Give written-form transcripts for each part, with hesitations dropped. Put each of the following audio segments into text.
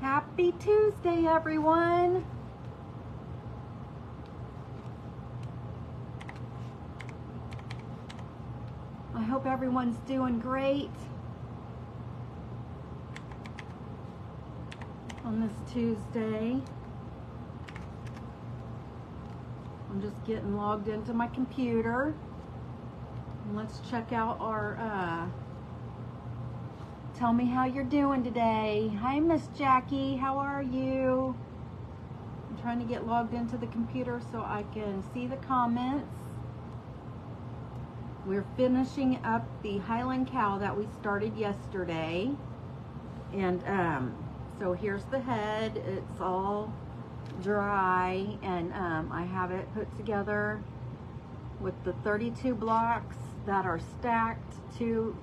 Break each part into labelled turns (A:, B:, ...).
A: Happy Tuesday, everyone. I hope everyone's doing great on this Tuesday. I'm just getting logged into my computer. And let's check out our, tell me how you're doing today. Hi, Miss Jackie, how are you? I'm trying to get logged into the computer so I can see the comments. We're finishing up the Highland cow that we started yesterday. And so here's the head. It's all dry, and I have it put together with the 32 blocks that are stacked, two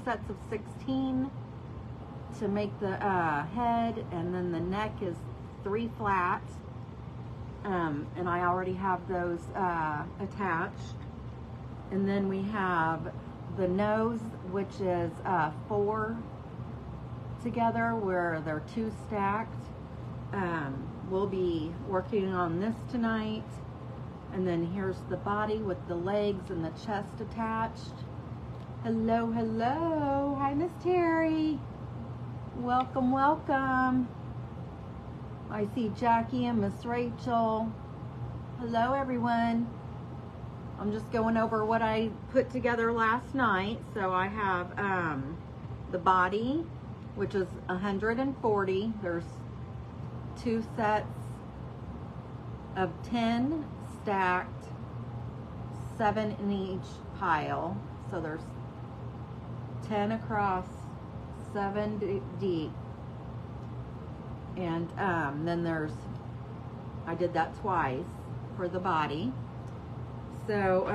A: sets of 16 to make the head, and then the neck is 3 flat, and I already have those attached. And then we have the nose, which is 4 together, where they're 2 stacked. We'll be working on this tonight. And then here's the body with the legs and the chest attached. Hello, hello. Hi, Miss Terry. Welcome, welcome. I see Jackie and Miss Rachel. Hello, everyone. I'm just going over what I put together last night. So I have the body, which is 140. There's 2 sets of 10 stacked, 7 in each pile. So there's 10 across, 7 deep. And then I did that twice for the body. So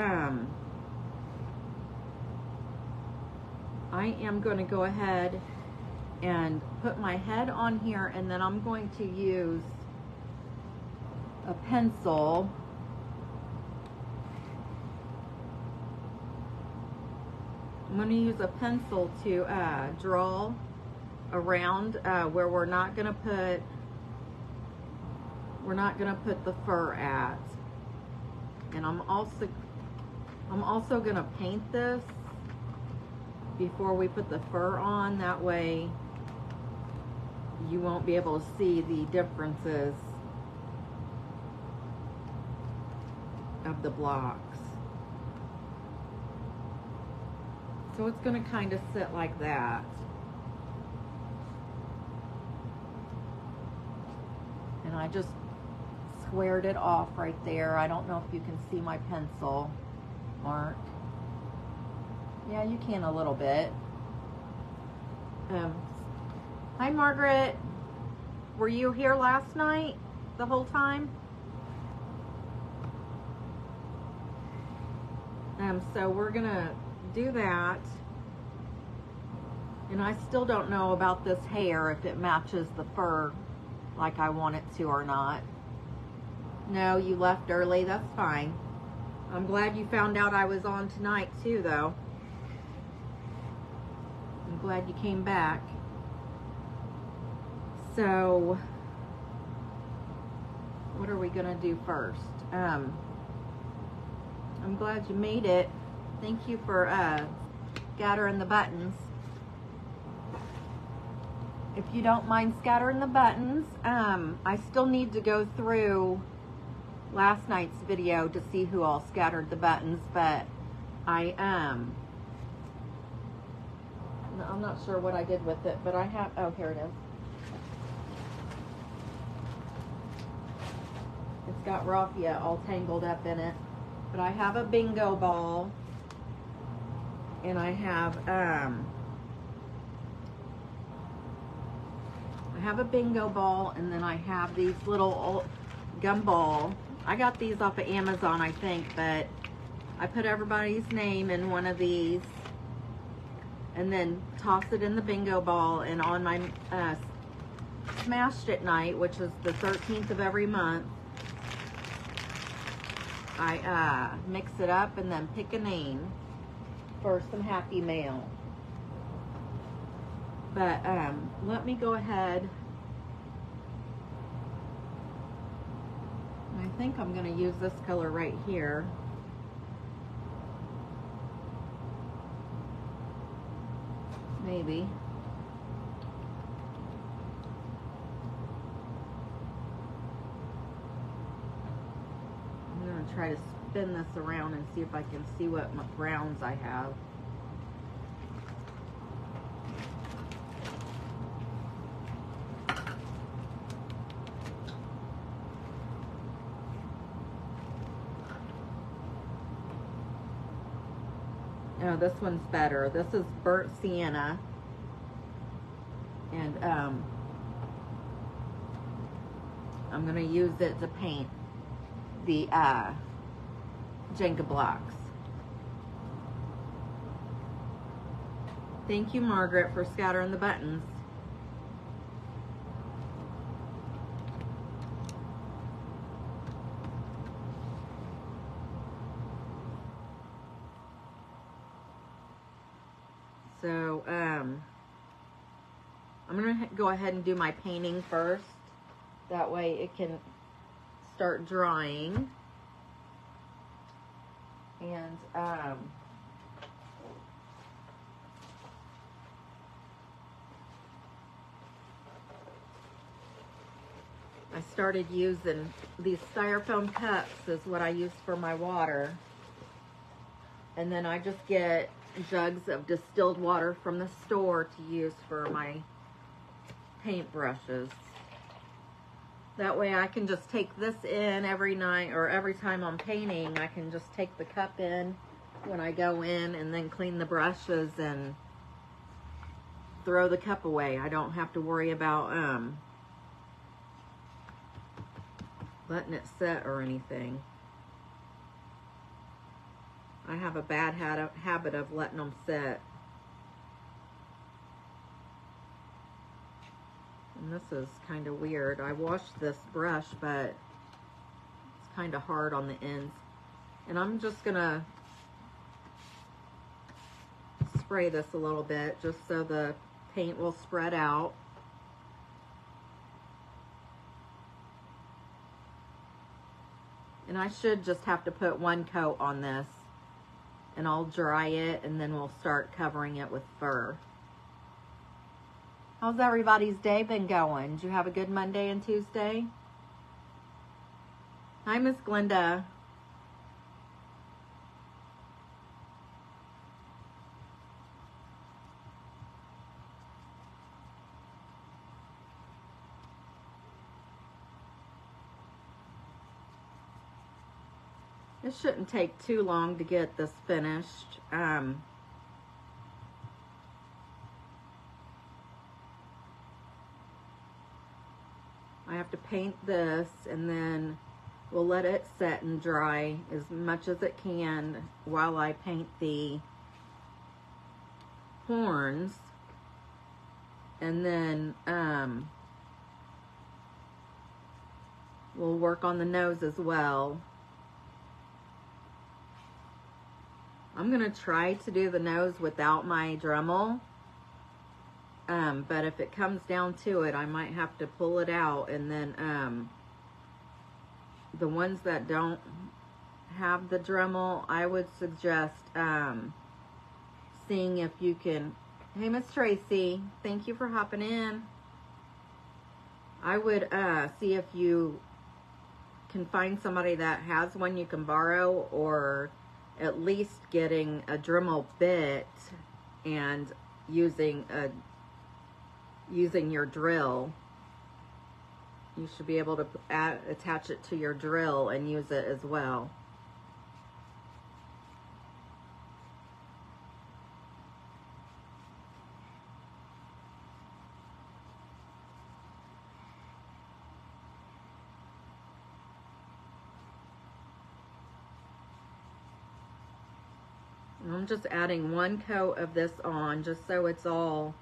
A: I am going to go ahead and put my head on here, and then I'm going to use a pencil. I'm going to use a pencil to draw around where we're not going to put the fur at. And I'm also going to paint this before we put the fur on. That way you won't be able to see the differences of the blocks. So it's going to kind of sit like that. And I just squared it off right there. I don't know if you can see my pencil mark. Yeah, you can a little bit. Hi, Margaret. Were you here last night the whole time? So we're gonna do that. And I still don't know about this hair, if it matches the fur like I want it to or not. No, you left early, that's fine. I'm glad you found out I was on tonight too, though. I'm glad you came back. So, what are we gonna do first? I'm glad you made it. Thank you for scattering the buttons. If you don't mind scattering the buttons, I still need to go through last night's video to see who all scattered the buttons, but I'm not sure what I did with it, but I have, oh, here it is. It's got raffia all tangled up in it. But I have a bingo ball, and I have a bingo ball, and then I have these little gumball. I got these off of Amazon, I think, but I put everybody's name in one of these and then toss it in the bingo ball. And on my Smashed It night, which is the 13th of every month, I mix it up and then pick a name for some happy mail. But let me go ahead think I'm going to use this color right here. Maybe. I'm going to try to spin this around and see if I can see what browns I have. Oh, this one's better. This is burnt sienna. And I'm going to use it to paint the Jenga blocks. Thank you, Margaret, for scattering the buttons. So, I'm going to go ahead and do my painting first. That way it can start drying. And, I started using these styrofoam cups is what I use for my water. And then I just get jugs of distilled water from the store to use for my paint brushes. That way I can just take this in every night, or every time I'm painting, I can just take the cup in when I go in and then clean the brushes and throw the cup away. I don't have to worry about letting it set or anything. I have a bad habit of letting them set. And this is kind of weird. I washed this brush, but it's kind of hard on the ends. And I'm just gonna spray this a little bit just so the paint will spread out. And I should just have to put one coat on this, and I'll dry it, and then we'll start covering it with fur. How's everybody's day been going? Did you have a good Monday and Tuesday? Hi, Miss Glenda. It shouldn't take too long to get this finished. I have to paint this, and then we'll let it set and dry as much as it can while I paint the horns. And then we'll work on the nose as well. I'm gonna try to do the nose without my Dremel. But if it comes down to it, I might have to pull it out, and then the ones that don't have the Dremel, I would suggest seeing if you can. Hey, Miss Tracy, thank you for hopping in. I would see if you can find somebody that has one you can borrow, or at least getting a Dremel bit and using your drill. You should be able to attach it to your drill and use it as well. And I'm just adding one coat of this on just so it's all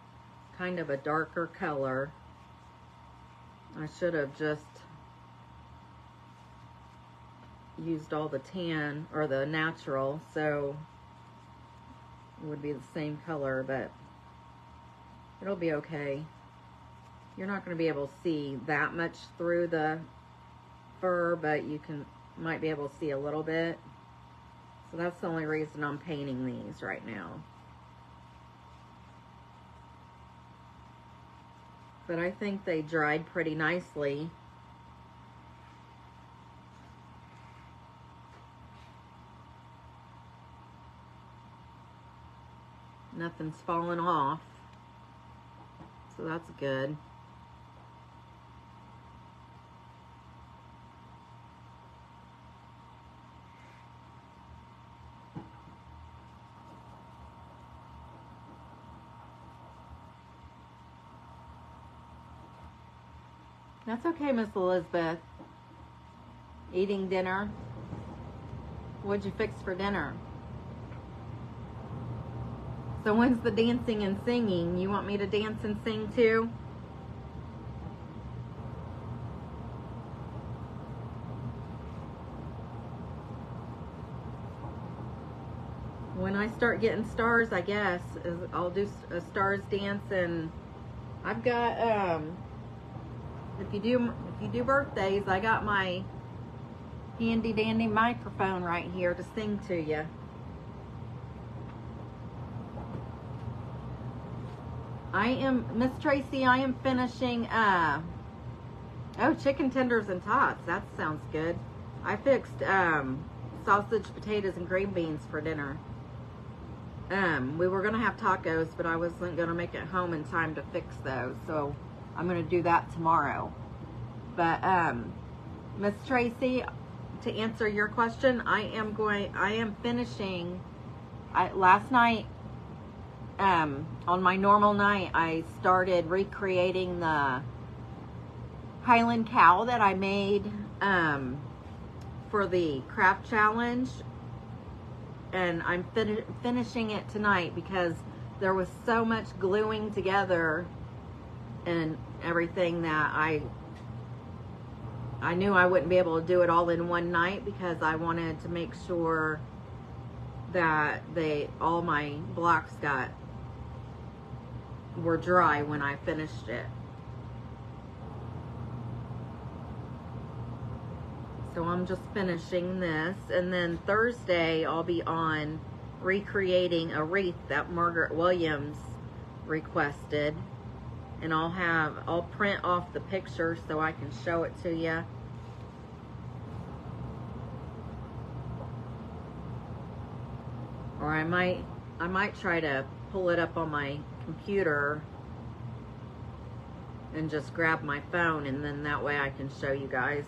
A: kind of a darker color. I should have just used all the tan or the natural, so it would be the same color, but it'll be okay. You're not going to be able to see that much through the fur, but you might be able to see a little bit. So that's the only reason I'm painting these right now. But I think they dried pretty nicely. Nothing's fallen off, so that's good. That's okay, Miss Elizabeth. Eating dinner. What'd you fix for dinner? So when's the dancing and singing? You want me to dance and sing too? When I start getting stars, I guess, I'll do a stars dance. And I've got, if you do birthdays, I got my handy dandy microphone right here to sing to you. Miss Tracy, I am finishing, oh, chicken tenders and tots. That sounds good. I fixed sausage, potatoes, and green beans for dinner. We were gonna have tacos, but I wasn't gonna make it home in time to fix those, so I'm gonna do that tomorrow. But Miss Tracy, to answer your question, I am finishing. Last night, on my normal night, I started recreating the Highland cow that I made for the craft challenge, and I'm finishing it tonight because there was so much gluing together and everything that I knew I wouldn't be able to do it all in one night, because I wanted to make sure that all my blocks were dry when I finished it. So I'm just finishing this, and then Thursday I'll be on recreating a wreath that Margaret Williams requested, and I'll print off the picture so I can show it to you. Or I might try to pull it up on my computer and just grab my phone, and then that way I can show you guys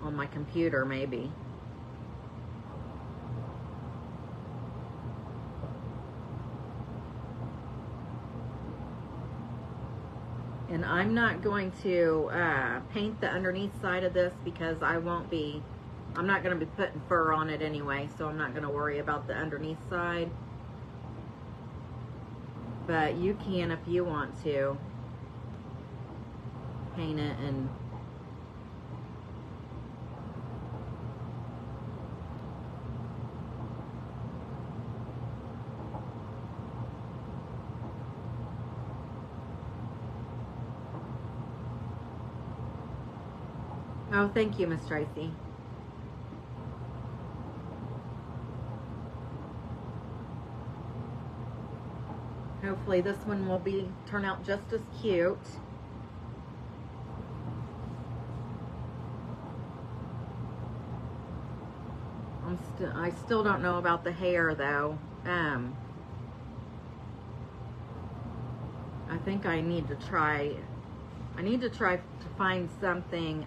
A: on my computer maybe. And I'm not going to paint the underneath side of this because I'm not going to be putting fur on it anyway, so I'm not going to worry about the underneath side. But you can, if you want to, paint it and oh, thank you, Miss Tracy. Hopefully this one will turn out just as cute. I still don't know about the hair though. I think I need to try to find something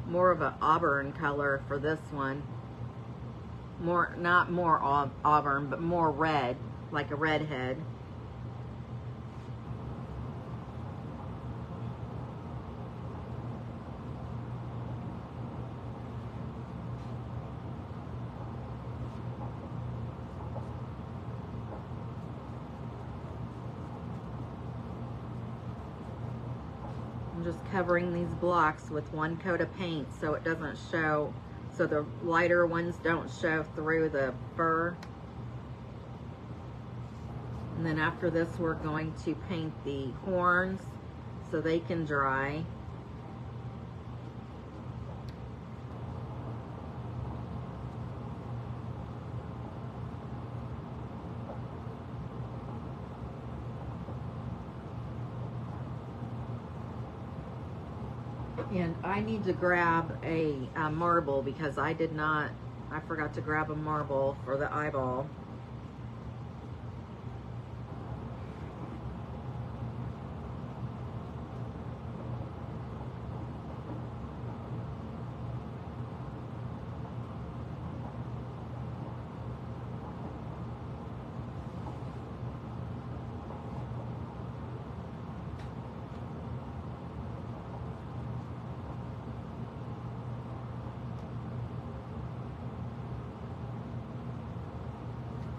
A: more of an auburn color for this one. Not more auburn, but more red, like a redhead. I'm just covering these blocks with one coat of paint so it doesn't show, so the lighter ones don't show through the fur. And then after this, we're going to paint the horns so they can dry. And I need to grab a marble because I forgot to grab a marble for the eyeball.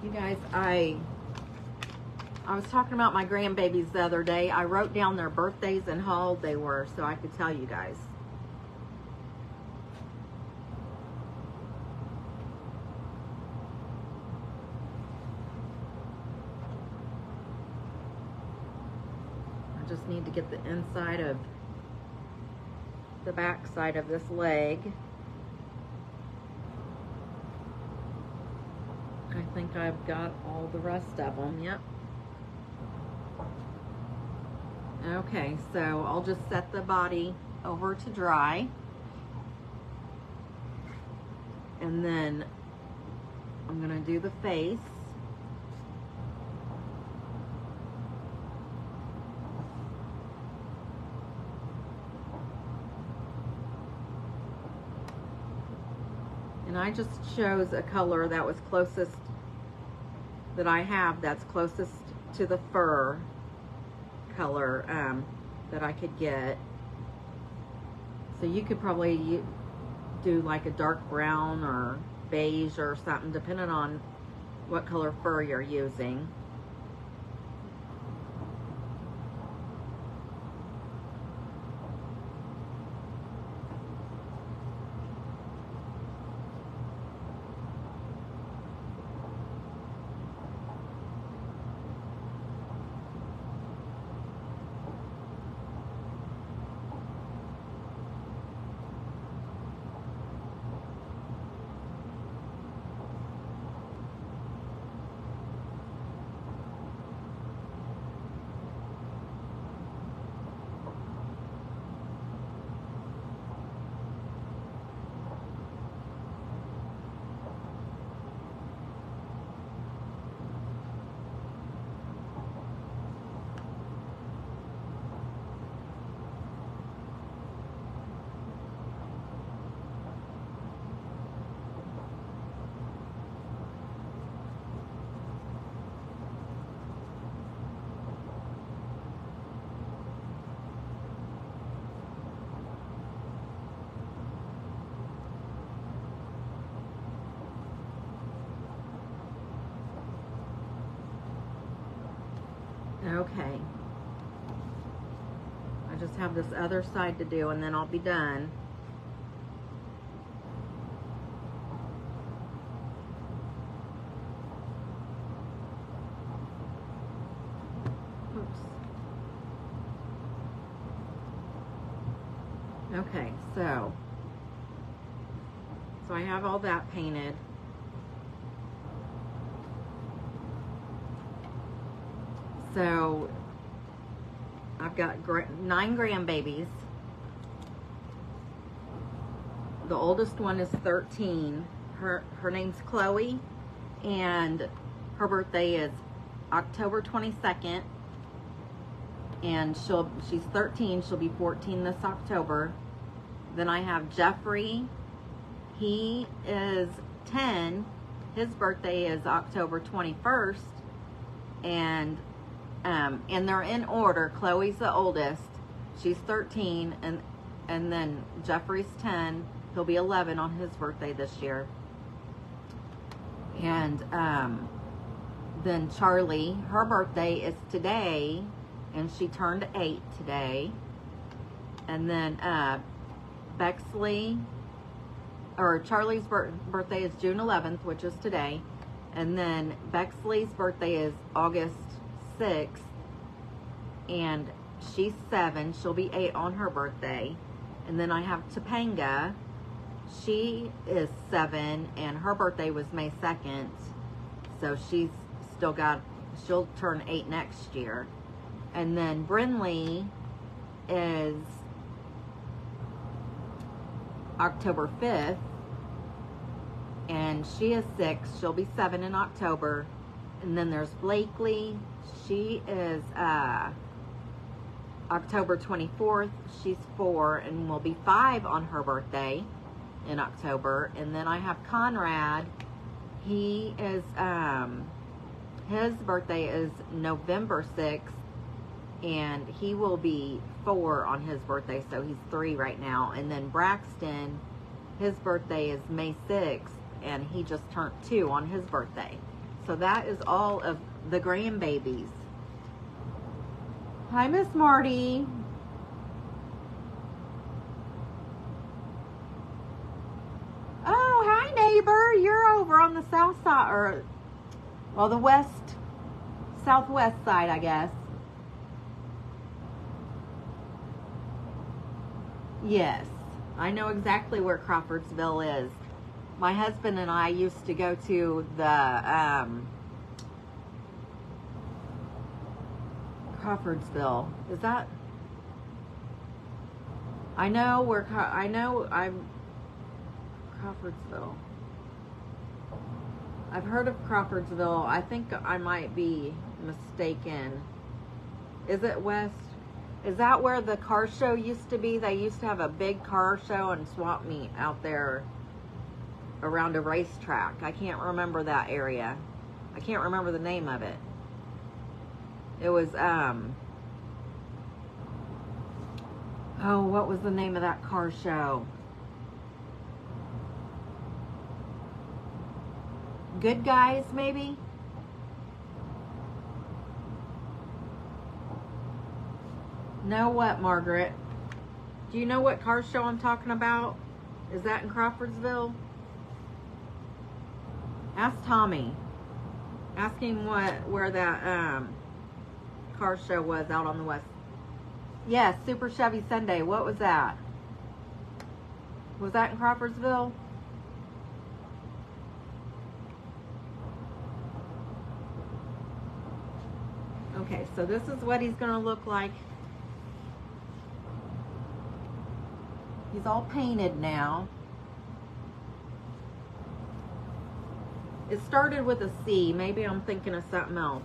A: You guys, I was talking about my grandbabies the other day. I wrote down their birthdays and how old they were so I could tell you guys. I just need to get the inside of the back side of this leg. I think I've got all the rest of them. Yep. Okay, so I'll just set the body over to dry. And then I'm going to do the face. And I just chose a color that was closest, that I have, that's closest to the fur color that I could get. So you could probably do like a dark brown or beige or something, depending on what color fur you're using. Okay. I just have this other side to do and then I'll be done. Oops. Okay, so I have all that painted. So I've got 9 grandbabies. The oldest one is 13. Her name's Chloe, and her birthday is October 22nd. And she's 13. She'll be 14 this October. Then I have Jeffrey. He is 10. His birthday is October 21st. And they're in order. Chloe's the oldest. She's 13, and then Jeffrey's 10. He'll be 11 on his birthday this year. And then Charlie, her birthday is today, and she turned 8 today. And then Bexley, or Charlie's birthday is June 11th, which is today. And then Bexley's birthday is August 6th, and she's 7. She'll be 8 on her birthday. And then I have Topanga. She is 7, and her birthday was May 2nd. So she's still she'll turn 8 next year. And then Brinley is October 5th. And she is 6. She'll be 7 in October. And then there's Blakely. She is October 24th. She's 4 and will be 5 on her birthday in October. And then I have Conrad. He is, his birthday is November 6th. And he will be 4 on his birthday. So he's 3 right now. And then Braxton, his birthday is May 6th. And he just turned 2 on his birthday. So that is all of the grandbabies. Hi, Miss Marty. Oh, hi, neighbor. You're over on the south side, or, well, the southwest side, I guess. Yes, I know exactly where Crawfordsville is. My husband and I used to go to the Crawfordsville. Is that? I know where. I'm Crawfordsville. I've heard of Crawfordsville. I think I might be mistaken. Is it west? Is that where the car show used to be? They used to have a big car show and swap meet out there around a racetrack. I can't remember that area. I can't remember the name of it. It was, oh, what was the name of that car show? Good Guys, maybe? Know what, Margaret? Do you know what car show I'm talking about? Is that in Crawfordsville? Ask Tommy. Ask him where that car show was out on the west. Yes, Super Chevy Sunday. What was that? Was that in Crawfordsville? Okay, so this is what he's going to look like. He's all painted now. It started with a C. Maybe I'm thinking of something else.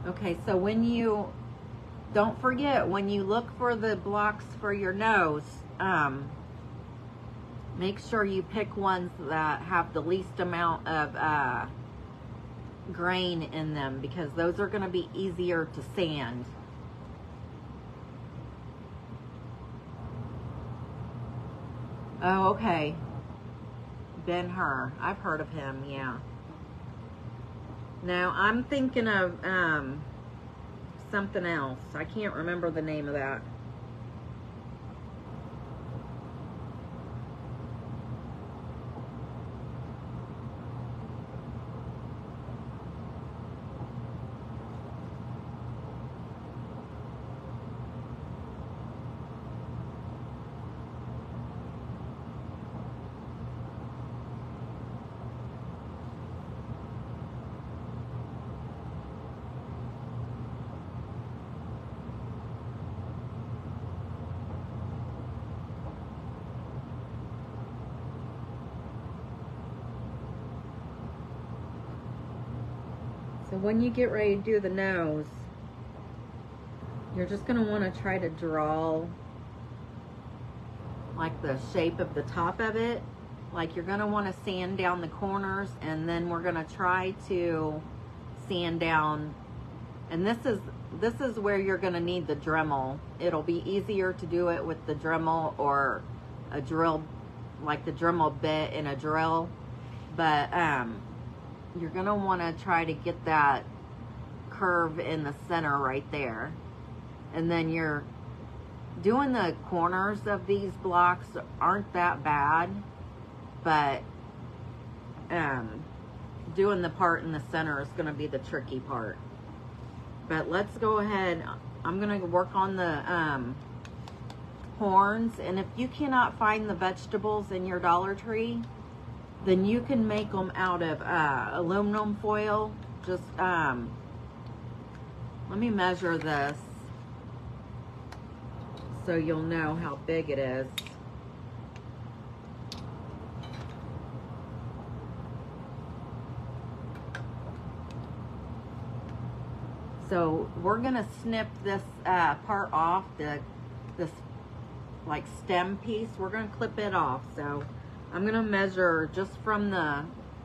A: Okay, so when you, don't forget, when you look for the blocks for your nose, make sure you pick ones that have the least amount of grain in them, because those are going to be easier to sand. Oh, okay. Ben-Hur. I've heard of him, yeah. Now, I'm thinking of something else. I can't remember the name of that. So when you get ready to do the nose, you're just going to want to try to draw like the shape of the top of it. Like you're going to want to sand down the corners, and then we're going to try to sand down, and this is where you're going to need the Dremel. It'll be easier to do it with the Dremel or a drill, like the Dremel bit in a drill, but you're going to want to try to get that curve in the center right there. And then you're doing the corners of these blocks aren't that bad, but doing the part in the center is going to be the tricky part. But let's go ahead. I'm going to work on the horns, and if you cannot find the vegetables in your Dollar Tree, then you can make them out of aluminum foil. Just let me measure this so you'll know how big it is. So we're gonna snip this part off, this like stem piece. We're gonna clip it off. So I'm gonna measure just from the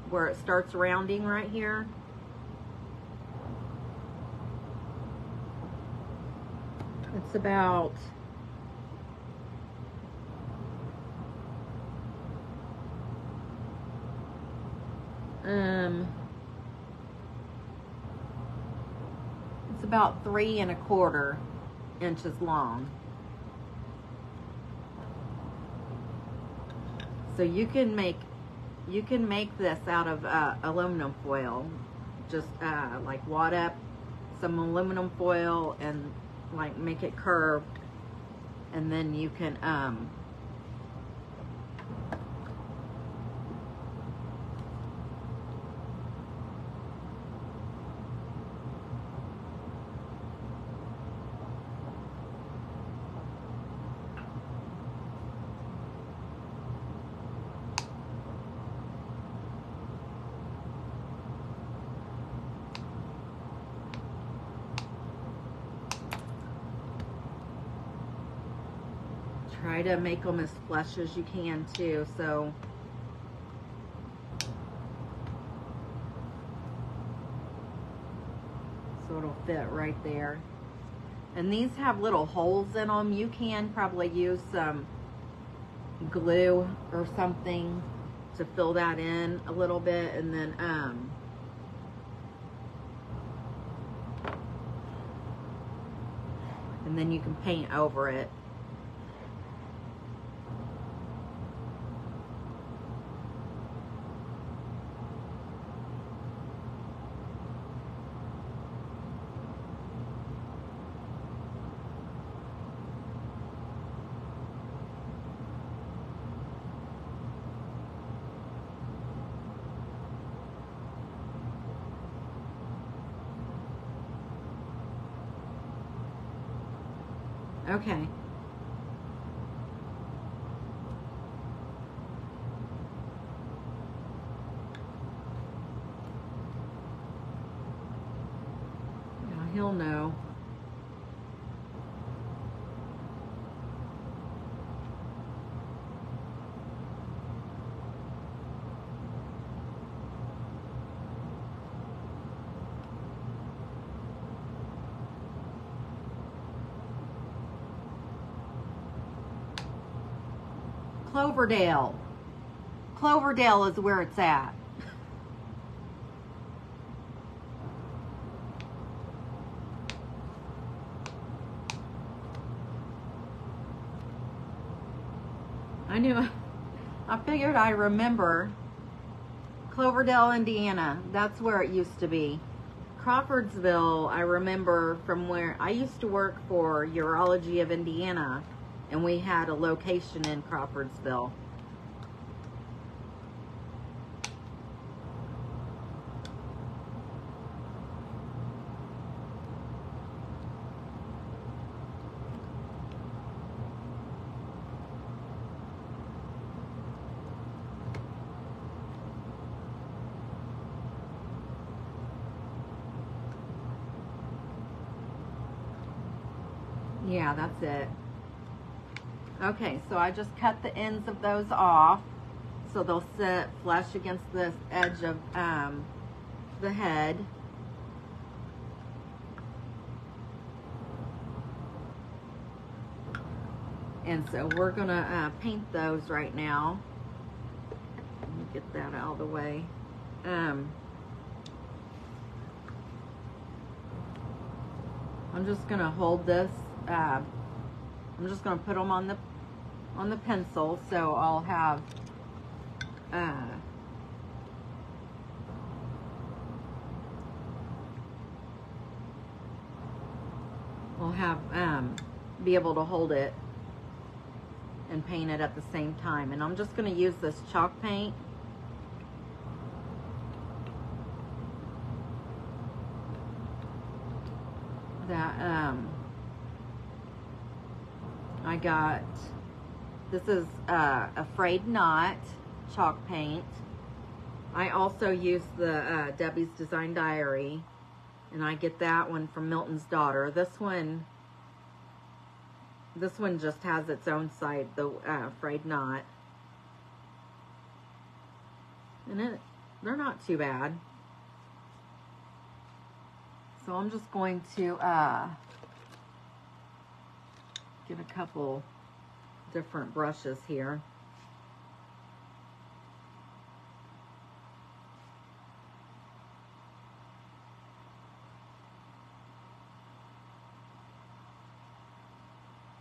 A: where it starts rounding right here. It's about it's about 3 1/4 inches long. So you can make this out of aluminum foil. Just like wad up some aluminum foil and like make it curved, and then you can try to make them as flush as you can too, so it'll fit right there. And these have little holes in them. You can probably use some glue or something to fill that in a little bit, and then you can paint over it. Okay. Now he'll know. Cloverdale. Cloverdale is where it's at. I knew, I figured I remember. Cloverdale, Indiana. That's where it used to be. Crawfordsville, I remember from where I used to work for Urology of Indiana, and we had a location in Crawfordsville. Yeah, that's it. Okay, so I just cut the ends of those off so they'll sit flush against the edge of the head. And so we're gonna paint those right now. Let me get that out of the way. I'm just gonna hold this. I'm just gonna put them on the pencil, so I'll have will have be able to hold it and paint it at the same time. And I'm just going to use this chalk paint. That I got. This is Afraid Not chalk paint. I also use the Debbie's Design Diary, and I get that one from Milton's Daughter. This one just has its own site, the Afraid Not, and they're not too bad. So I'm just going to get a couple different brushes here.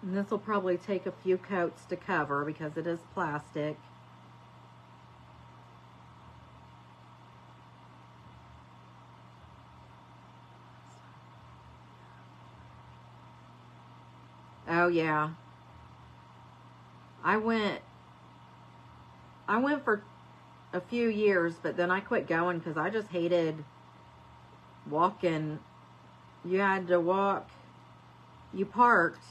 A: And this will probably take a few coats to cover because it is plastic. Oh yeah. I went for a few years, but then I quit going because I just hated walking. You had to walk, you parked,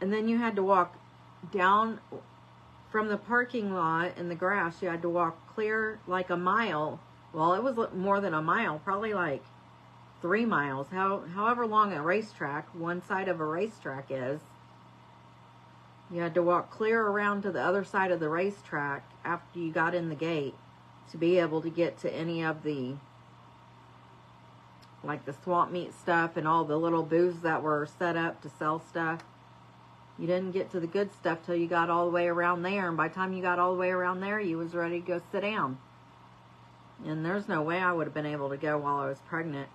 A: and then you had to walk down from the parking lot in the grass. You had to walk clear like a mile. Well, it was more than a mile, probably like 3 miles. However long a racetrack, one side of a racetrack is. You had to walk clear around to the other side of the racetrack after you got in the gate to be able to get to any of the, like the swamp meat stuff and all the little booths that were set up to sell stuff. You didn't get to the good stuff till you got all the way around there, and by the time you got all the way around there, you was ready to go sit down. And there's no way I would have been able to go while I was pregnant.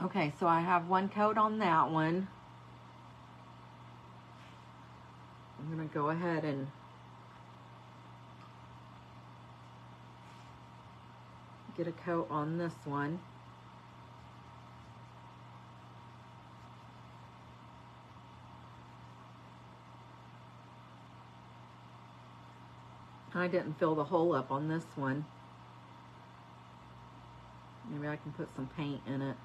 A: Okay, so I have one coat on that one. I'm going to go ahead and get a coat on this one. I didn't fill the hole up on this one. Maybe I can put some paint in it.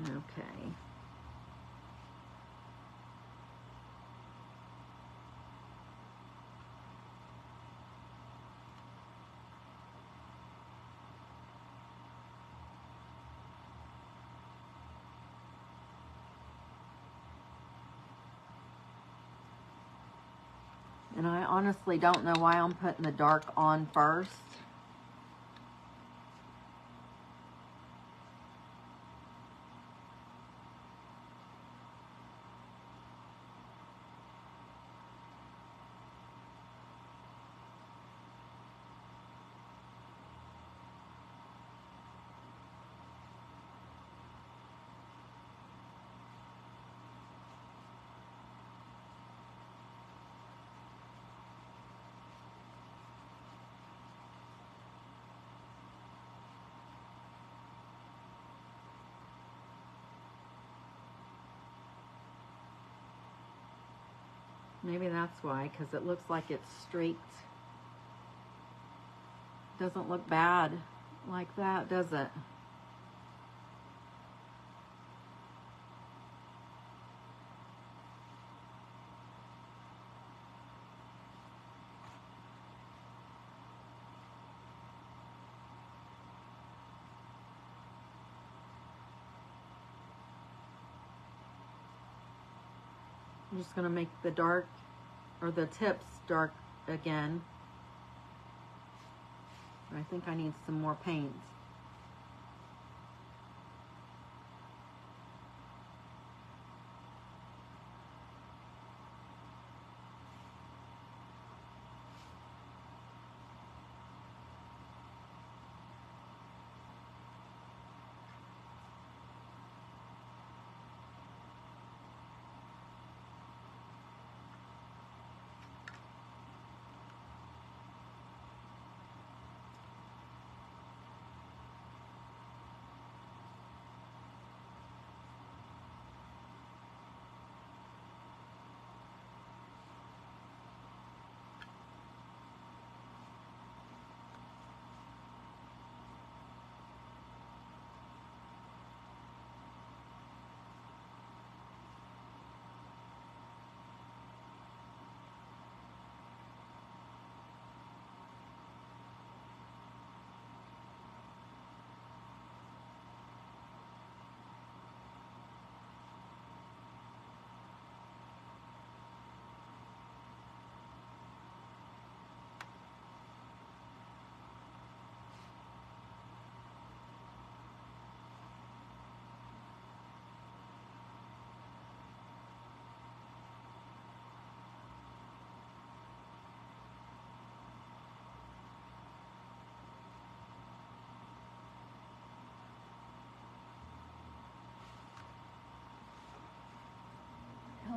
A: Okay. And I honestly don't know why I'm putting the dark on first. Maybe that's why, because it looks like it's streaked. Doesn't look bad like that, does it? I'm just going to make the dark, or the tips dark again. I think I need some more paint.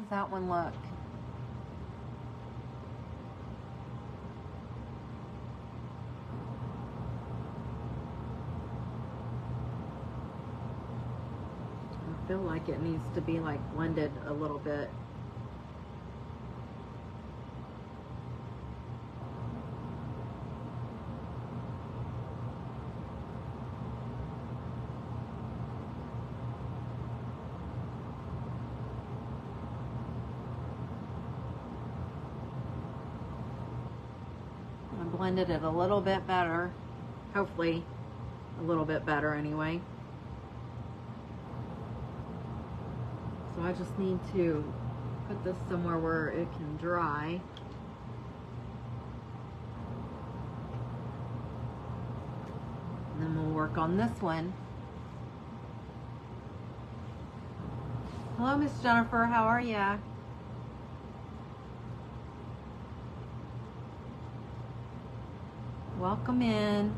A: How's that one look? I feel like it needs to be like blended a little bit. I blended it a little bit better, hopefully a little bit better anyway. So I just need to put this somewhere where it can dry. And then we'll work on this one. Hello, Miss Jennifer, how are ya? Welcome in.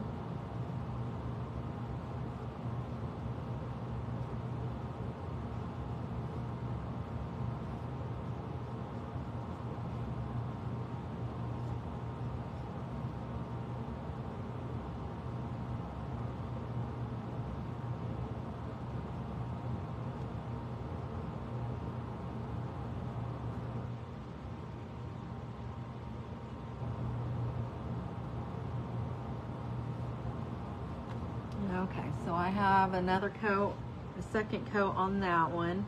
A: Okay, so I have another coat, a second coat on that one.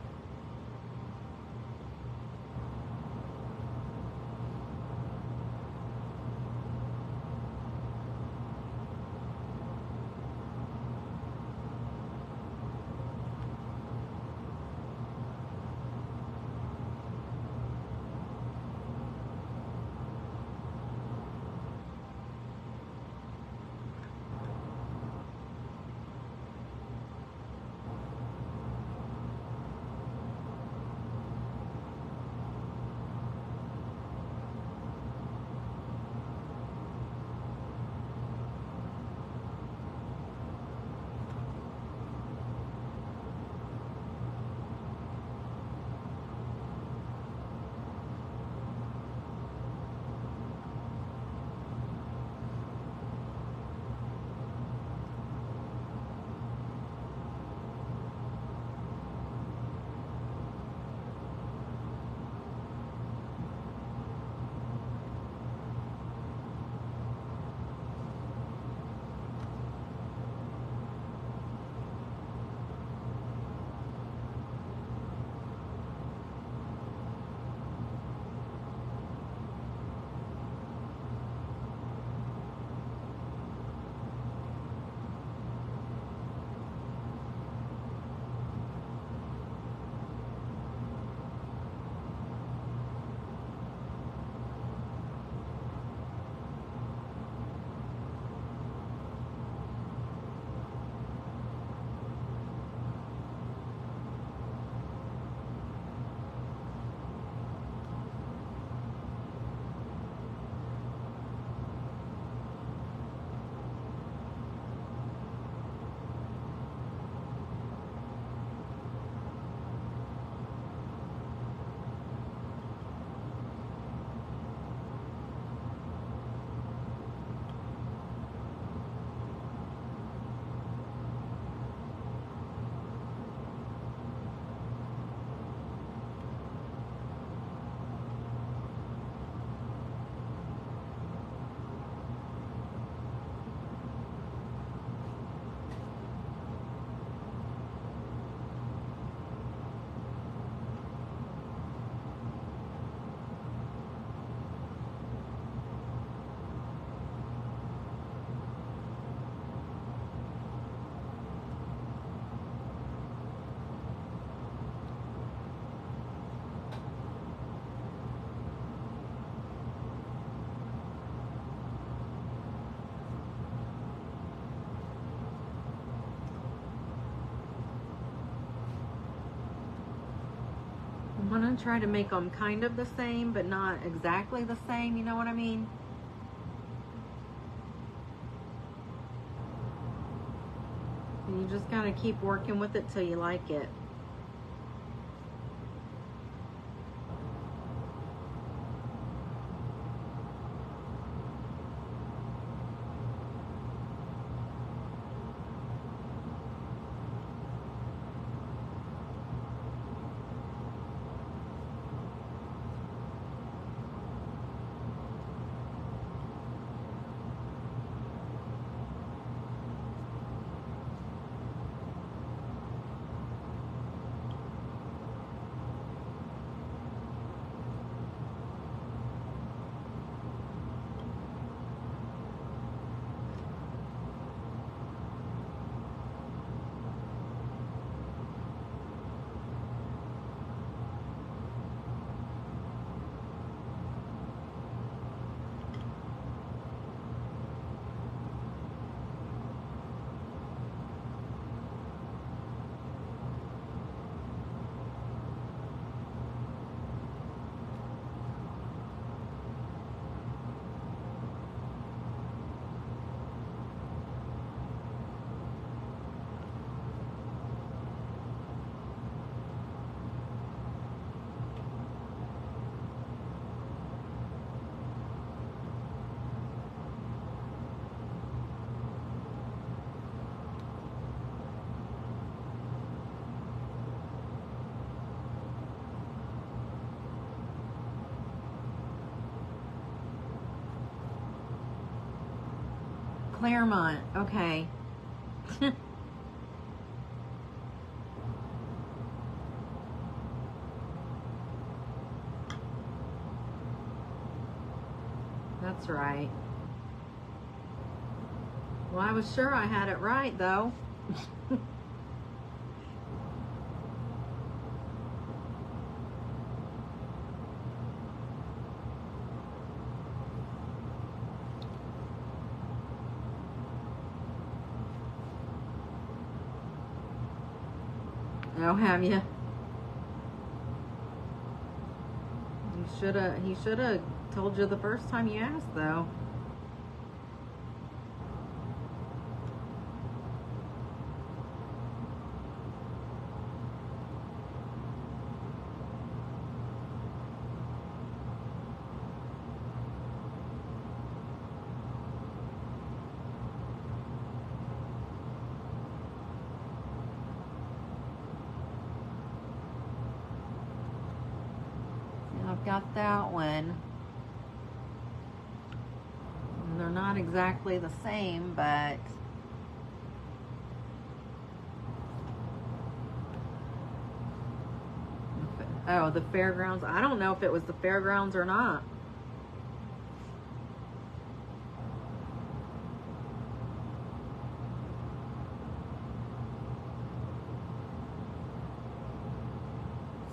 A: I'm gonna try to make them kind of the same, but not exactly the same, you know what I mean? And you just gotta keep working with it till you like it. Claremont. Okay. That's right. Well, I was sure I had it right, though. Oh, have you? He should have told you the first time you asked, though. I've got that one. And they're not exactly the same, but oh, the fairgrounds. I don't know if it was the fairgrounds or not.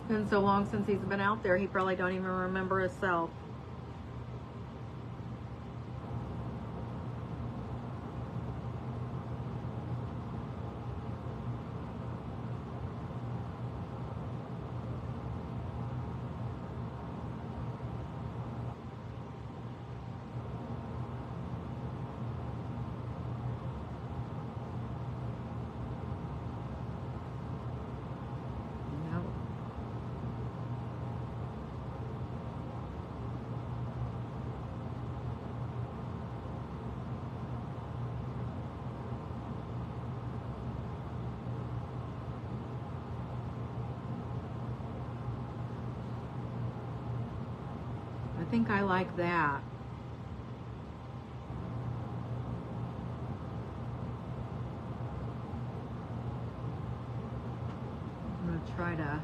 A: It's been so long since he's been out there, he probably don't even remember himself. I think I like that. I'm going to try to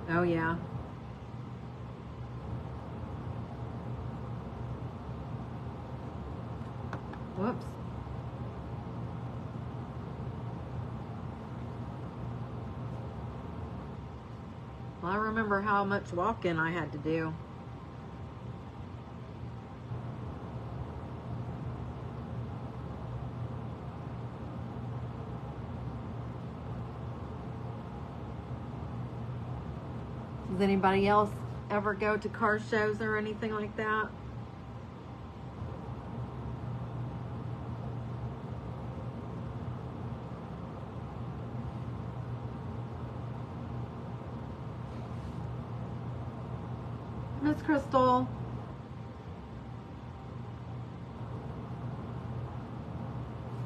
A: oh yeah. Whoops. Well, I remember how much walking I had to do. Does anybody else ever go to car shows or anything like that? Miss Crystal.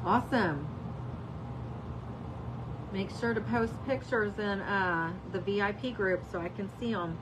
A: Awesome. Make sure to post pictures in the VIP group so I can see them.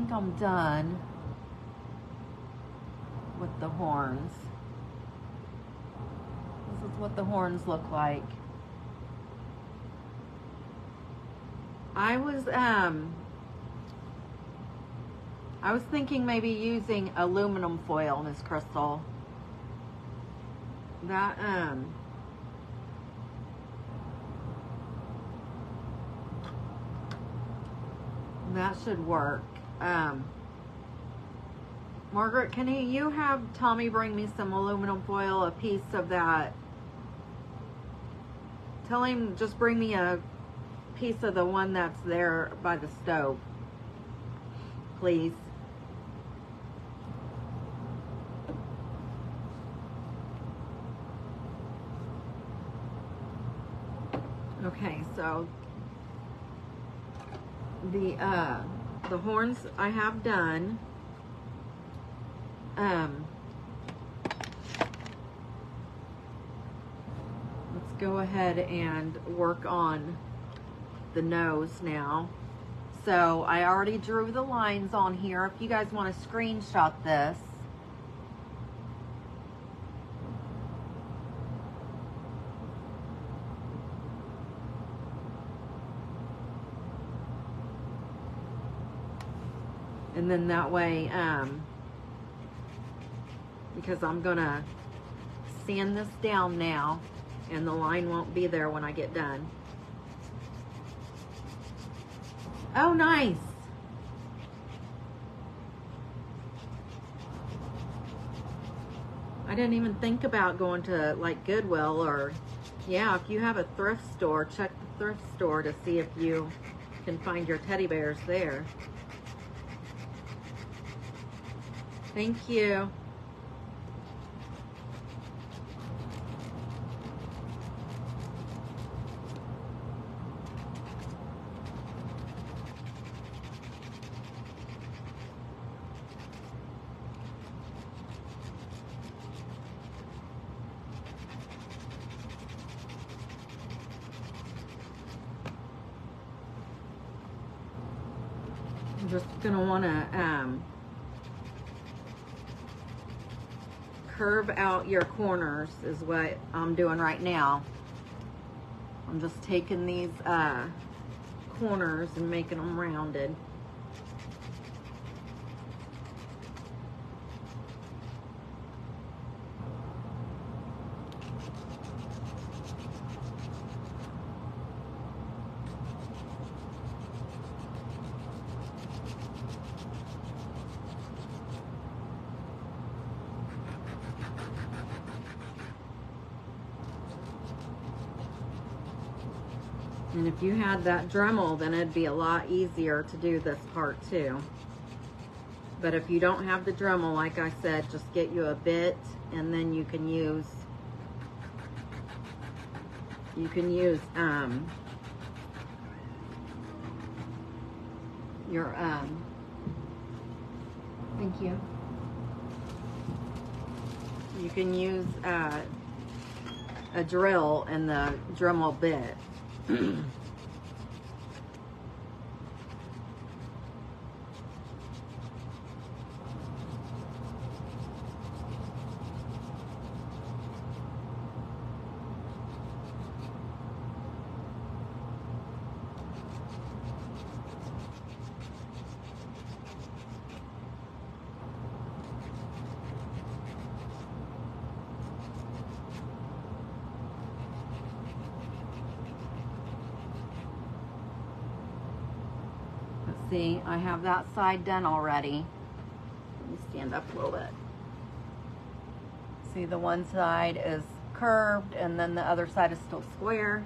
A: think I'm done with the horns. This is what the horns look like. I was thinking maybe using aluminum foil, Miss Crystal. That that should work. Margaret, can you have Tommy bring me some aluminum foil, a piece of that? Tell him just bring me a piece of the one that's there by the stove, please. Okay, so the horns I have done. Let's go ahead and work on the nose now. So I already drew the lines on here. If you guys want to screenshot this. And then that way, because I'm gonna sand this down now and the line won't be there when I get done. Oh, nice. I didn't even think about going to like Goodwill or, yeah, if you have a thrift store, check the thrift store to see if you can find your teddy bears there. Thank you. I'm just gonna wanna curve out your corners is what I'm doing right now. I'm just taking these corners and making them rounded. And if you had that Dremel, then it'd be a lot easier to do this part too. But if you don't have the Dremel, like I said, just get you a bit, and then you can use your thank you. You can use a drill and the Dremel bit. See, I have that side done already. Let me stand up a little bit. See, the one side is curved and then the other side is still square.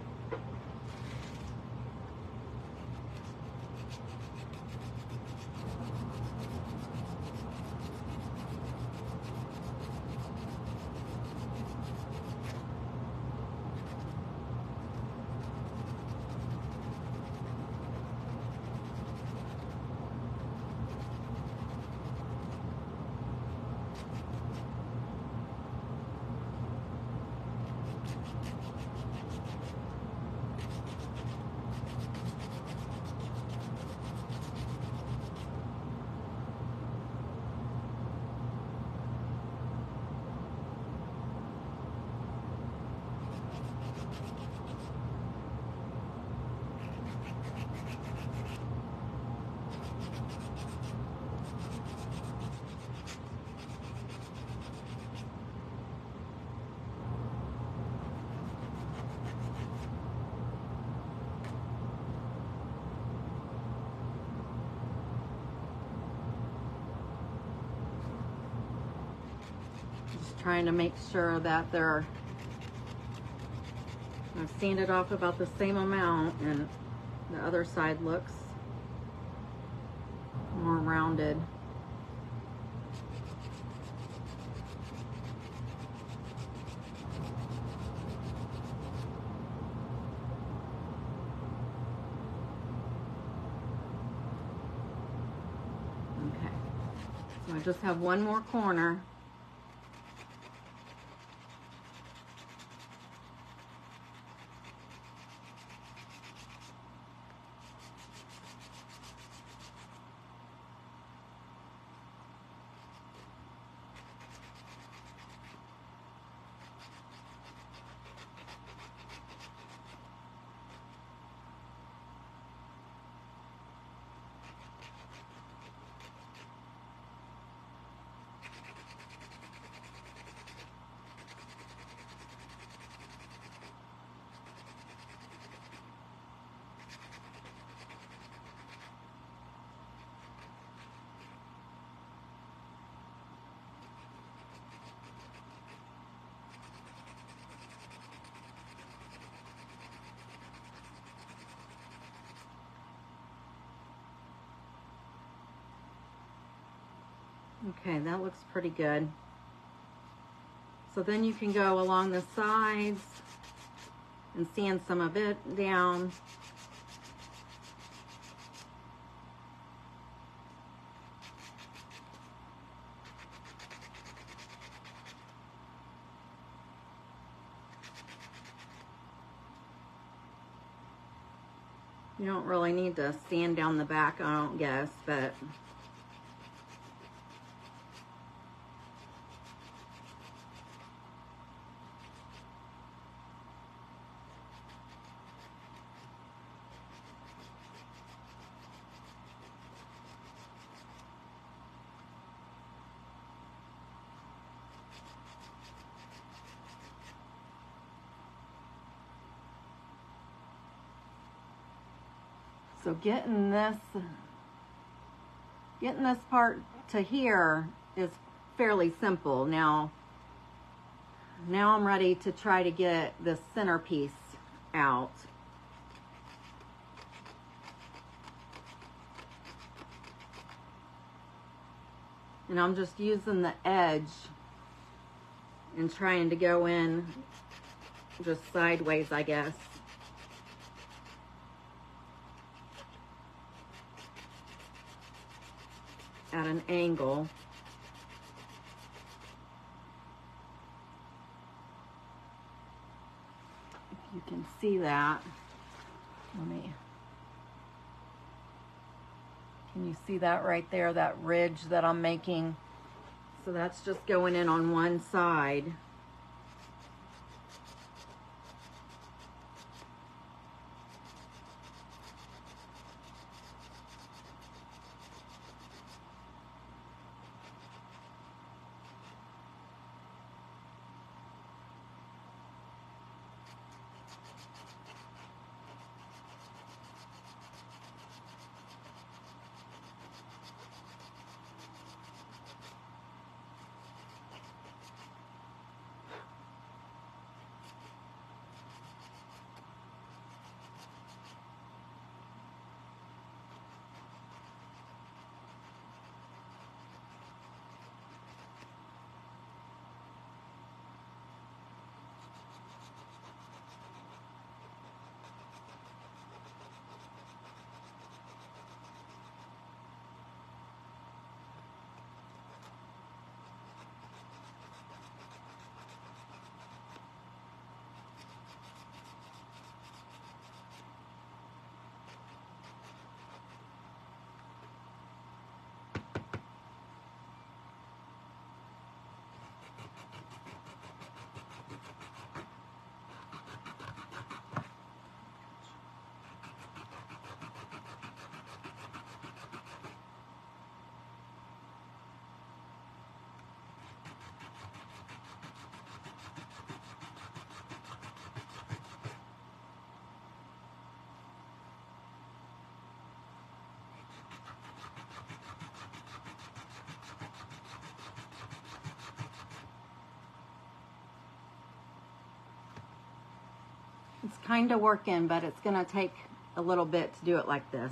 A: trying to make sure that they're, I've sanded off about the same amount, and the other side looks more rounded. Okay, so I just have one more corner. Okay, that looks pretty good. So then you can go along the sides and sand some of it down. You don't really need to sand down the back, I don't guess, but so getting this part to here is fairly simple. Now I'm ready to try to get the centerpiece out. And I'm just using the edge and trying to go in just sideways, I guess. At an angle. If you can see that, can you see that right there, that ridge that I'm making? So that's just going in on one side. It's kind of working, but it's going to take a little bit to do it like this.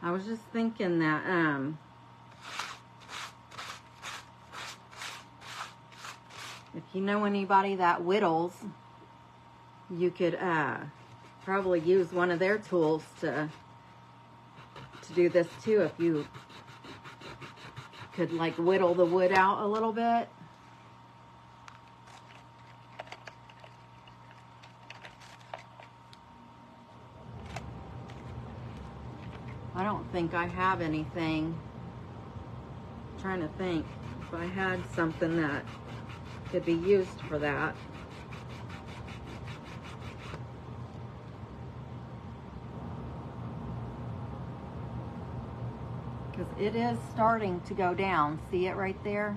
A: I was just thinking that if you know anybody that whittles, you could probably use one of their tools to do this too, if you could like whittle the wood out a little bit. I don't think I have anything. I'm trying to think if I had something that could be used for that. Because it is starting to go down. See it right there?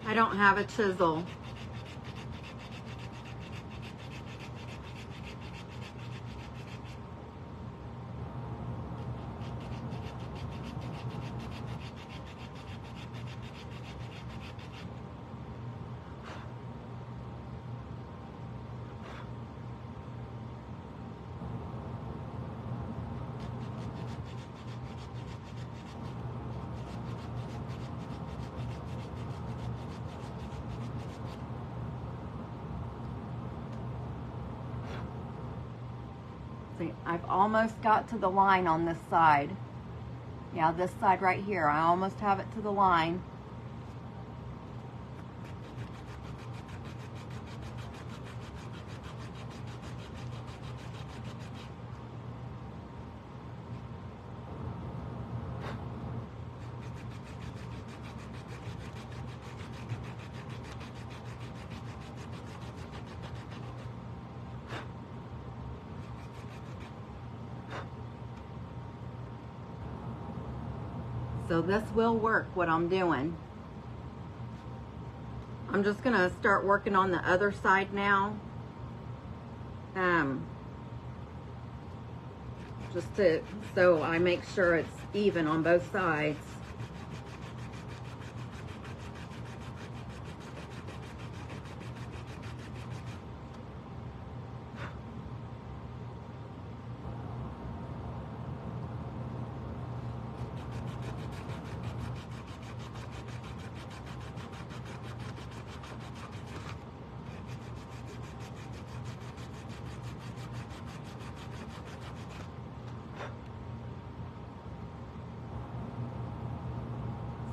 A: I don't have a chisel. See, I've almost got to the line on this side. Yeah, this side right here. I almost have it to the line. So this will work, what I'm doing. I'm just gonna start working on the other side now. So I make sure it's even on both sides.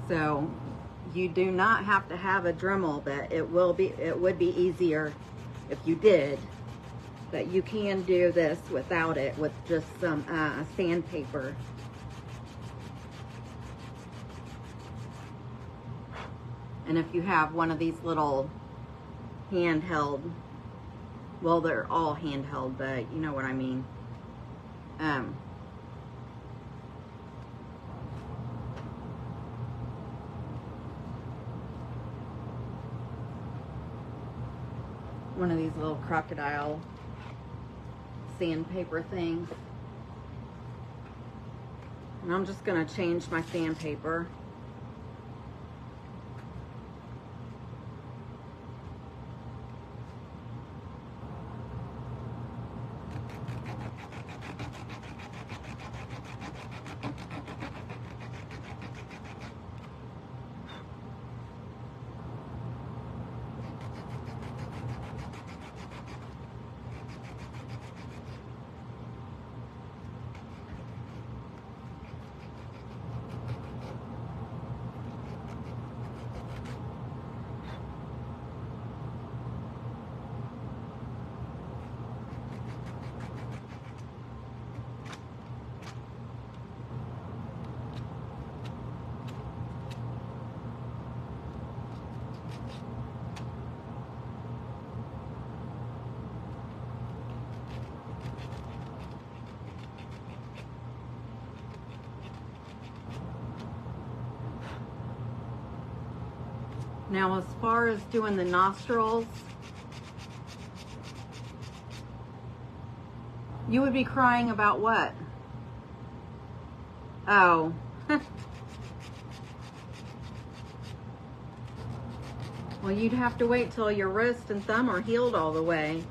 A: So you do not have to have a Dremel, but it would be easier if you did. But you can do this without it, with just some sandpaper. And if you have one of these little handheld, well, they're all handheld, but you know what I mean, one of these little crocodile sandpaper things. And I'm just going to change my sandpaper. Now, as far as doing the nostrils, you would be crying about what? Oh. Well, you'd have to wait till your wrist and thumb are healed all the way.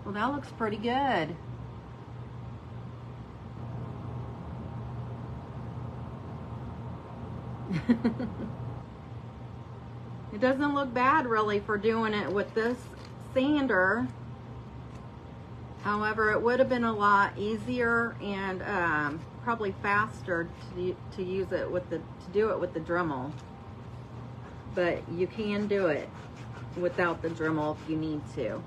A: Well, that looks pretty good. It doesn't look bad really for doing it with this sander. However, it would have been a lot easier and probably faster to use it with to do it with the Dremel. But you can do it without the Dremel if you need to.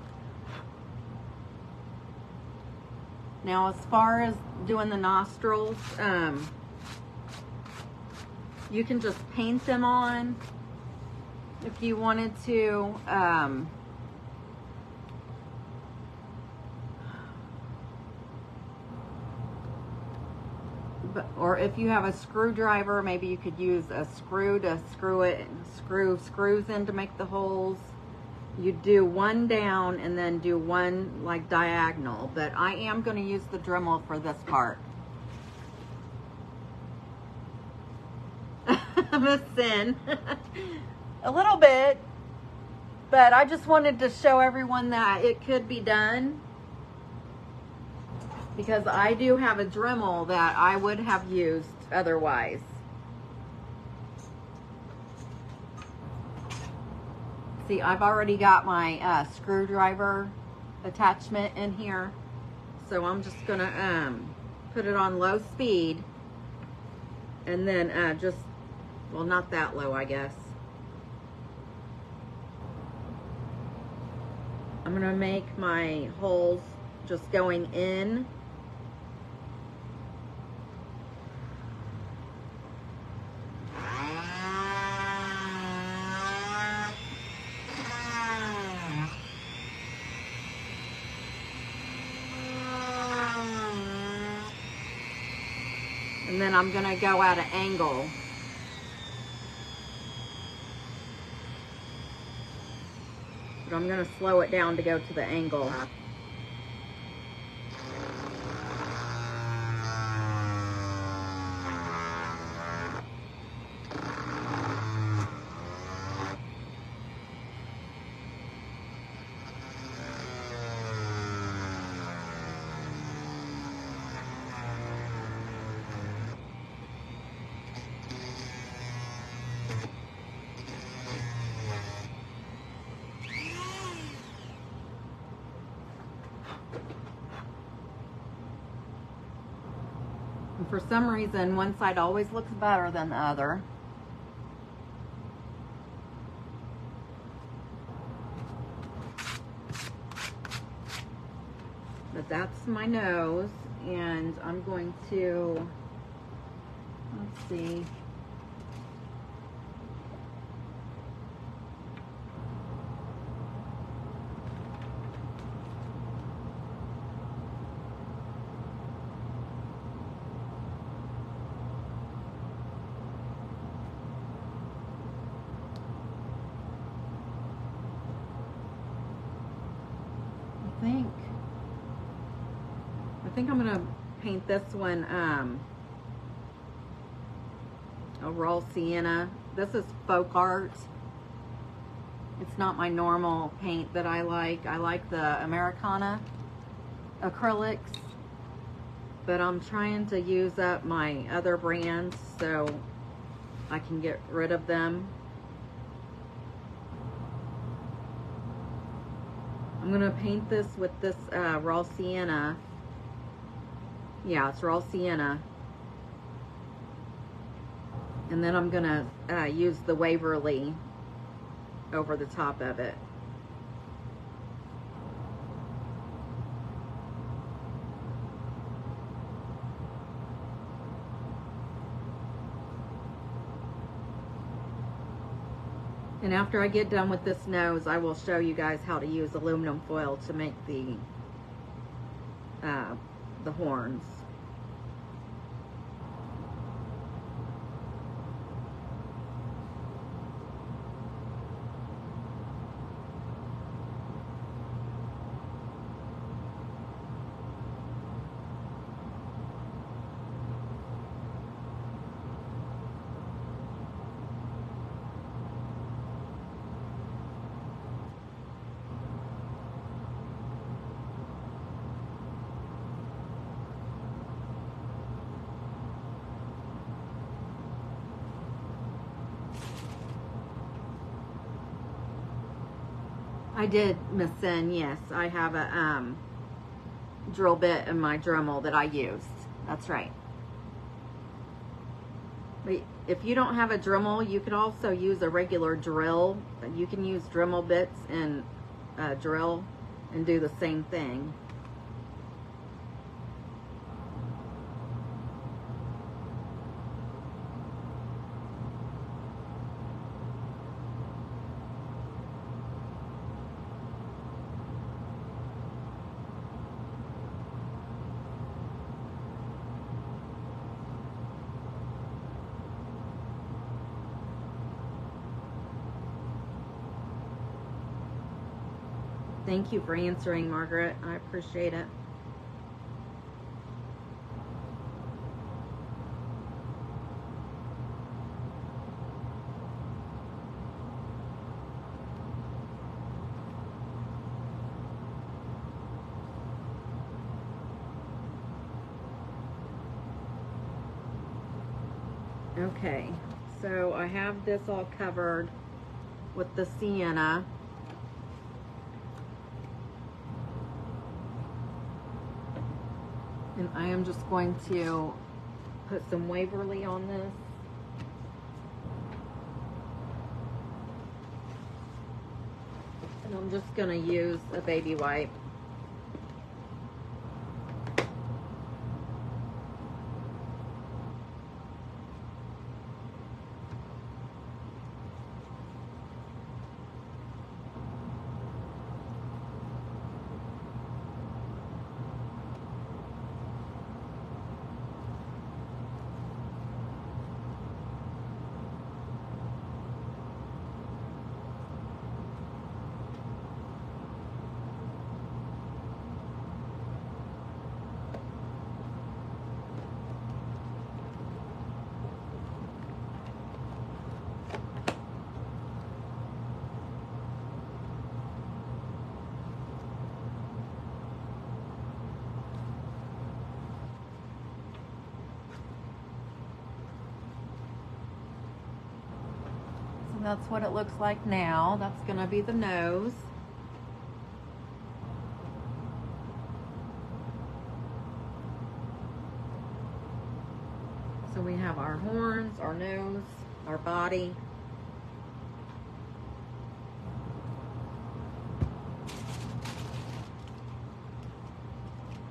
A: Now, as far as doing the nostrils, you can just paint them on if you wanted to. Or if you have a screwdriver, maybe you could use a screw to screw it and screw screws in to make the holes. You do one down and then do one like diagonal, but I am going to use the Dremel for this part. I'm a sin. A little bit, but I just wanted to show everyone that it could be done, because I do have a Dremel that I would have used otherwise. See, I've already got my screwdriver attachment in here, so I'm just gonna put it on low speed, and then just, well, not that low, I guess. I'm gonna make my holes just going in. And then I'm gonna go at an angle. But I'm gonna slow it down to go to the angle. And for some reason, one side always looks better than the other. my nose, and I'm going to, let's see. I think I'm gonna paint this one a raw sienna. This is folk art. It's not my normal paint that I like. I like the Americana acrylics, but I'm trying to use up my other brands so I can get rid of them. I'm gonna paint this with this raw sienna. Yeah, it's raw sienna. And then I'm gonna use the Waverly over the top of it. And after I get done with this nose, I will show you guys how to use aluminum foil to make the horns. I did miss in, yes. I have a drill bit in my Dremel that I used. That's right. But if you don't have a Dremel, you could also use a regular drill. You can use Dremel bits and drill and do the same thing. Thank you for answering, Margaret. I appreciate it. Okay, so I have this all covered with the sienna. And I am just going to put some Waverly on this. And I'm just going to use a baby wipe. That's what it looks like now. That's going to be the nose. So we have our horns, our nose, our body.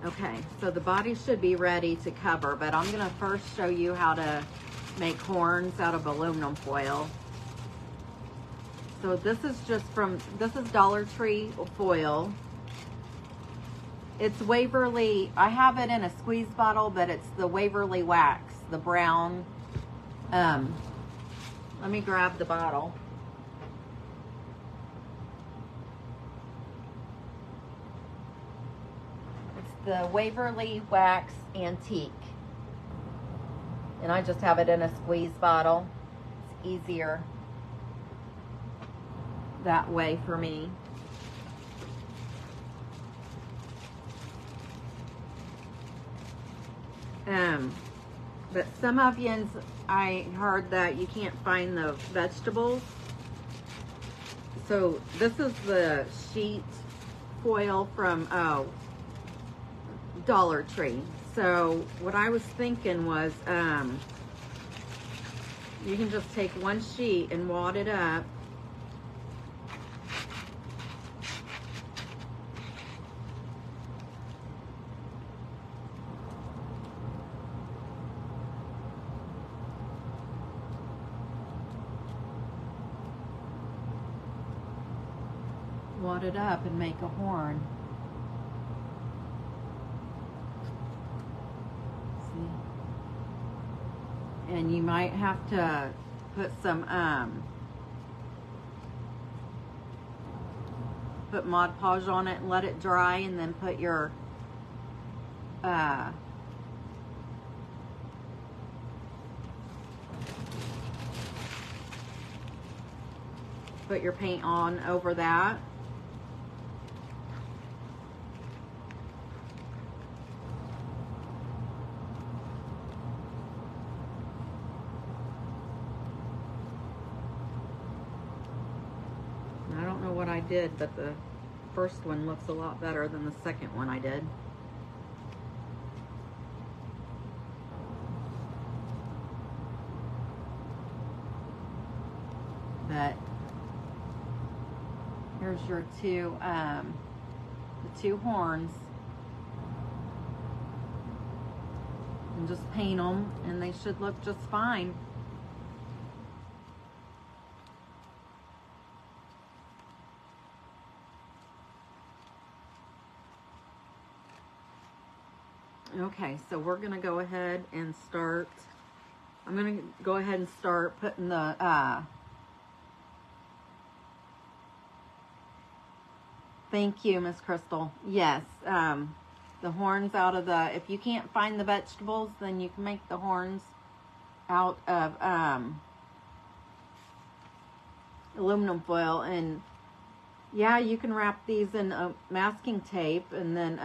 A: Okay, so the body should be ready to cover, but I'm gonna first show you how to make horns out of aluminum foil. So this is this is Dollar Tree foil. It's Waverly, I have it in a squeeze bottle, but it's the Waverly wax, the brown. Let me grab the bottle. The Waverly Wax Antique. And I just have it in a squeeze bottle. It's easier that way for me. But some ovens, I heard that you can't find the vegetables. So this is the sheet foil from, Dollar Tree. So what I was thinking was you can just take one sheet and wad it up. Wad it up and make a horn. And you might have to put some put Mod Podge on it and let it dry, and then put your paint on over that. I don't know what I did, but the first one looks a lot better than the second one I did. But here's your the two horns. And just paint them, and they should look just fine. Okay, so we're gonna go ahead and start. I'm gonna go ahead and start putting the thank you, Miss Crystal. Yes, the horns out of the, if you can't find the vegetables, then you can make the horns out of aluminum foil. And yeah, you can wrap these in masking tape and then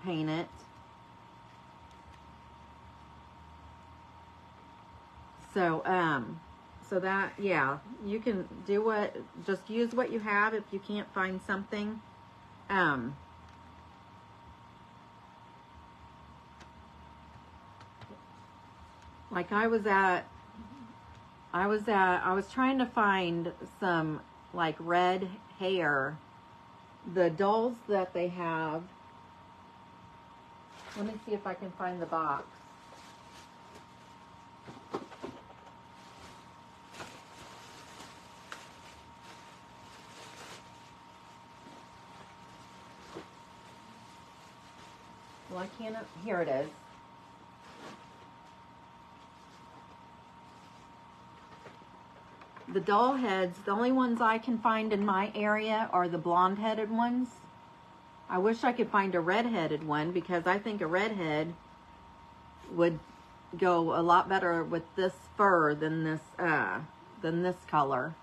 A: paint it. So so that, yeah, you can do just use what you have if you can't find something. Like I was trying to find some like red hair. The dolls that they have, let me see if I can find the box. Well, I can't, here it is. The doll heads, the only ones I can find in my area are the blonde-headed ones. I wish I could find a red-headed one, because I think a redhead would go a lot better with this fur than this color.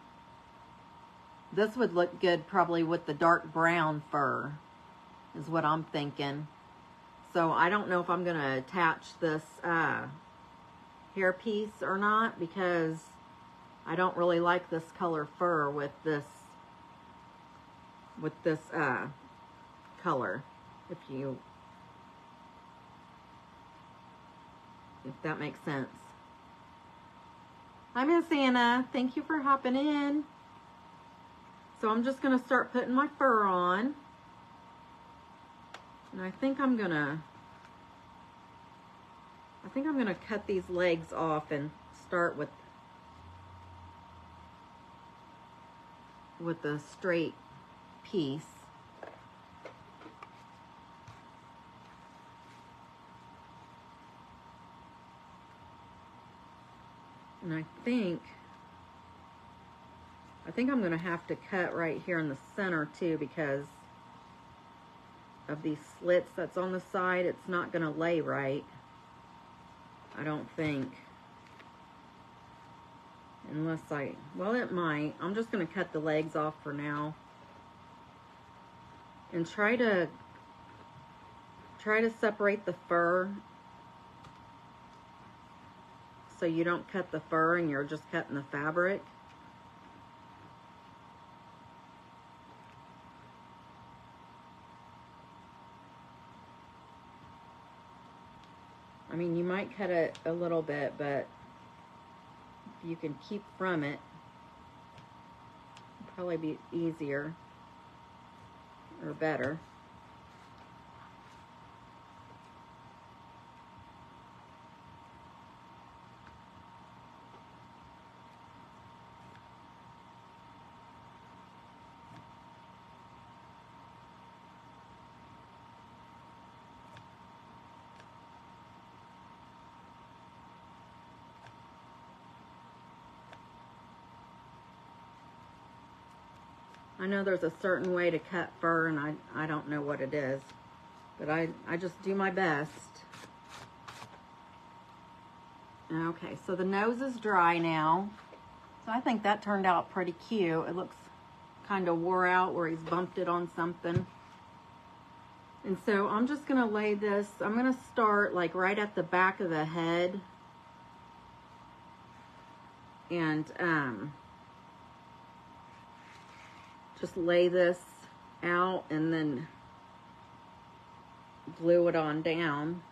A: This would look good probably with the dark brown fur, is what I'm thinking. So I don't know if I'm gonna attach this hair piece or not, because I don't really like this color fur with this color, if that makes sense. Hi, Miss Anna. Thank you for hopping in. So I'm just gonna start putting my fur on. And I think I'm gonna cut these legs off and start with the straight piece. And I think I'm going to have to cut right here in the center too, because of these slits that's on the side. It's not going to lay right, I don't think. Unless well, it might. I'm just going to cut the legs off for now. And try to separate the fur, so you don't cut the fur and you're just cutting the fabric. I mean, you might cut it a little bit, but if you can keep from it, it'll probably be easier or better. I know there's a certain way to cut fur, and I don't know what it is, but I just do my best. Okay, so the nose is dry now. So I think that turned out pretty cute. It looks kind of wore out where he's bumped it on something. And so I'm just gonna lay this, I'm gonna start like right at the back of the head. And just lay this out and then glue it on down.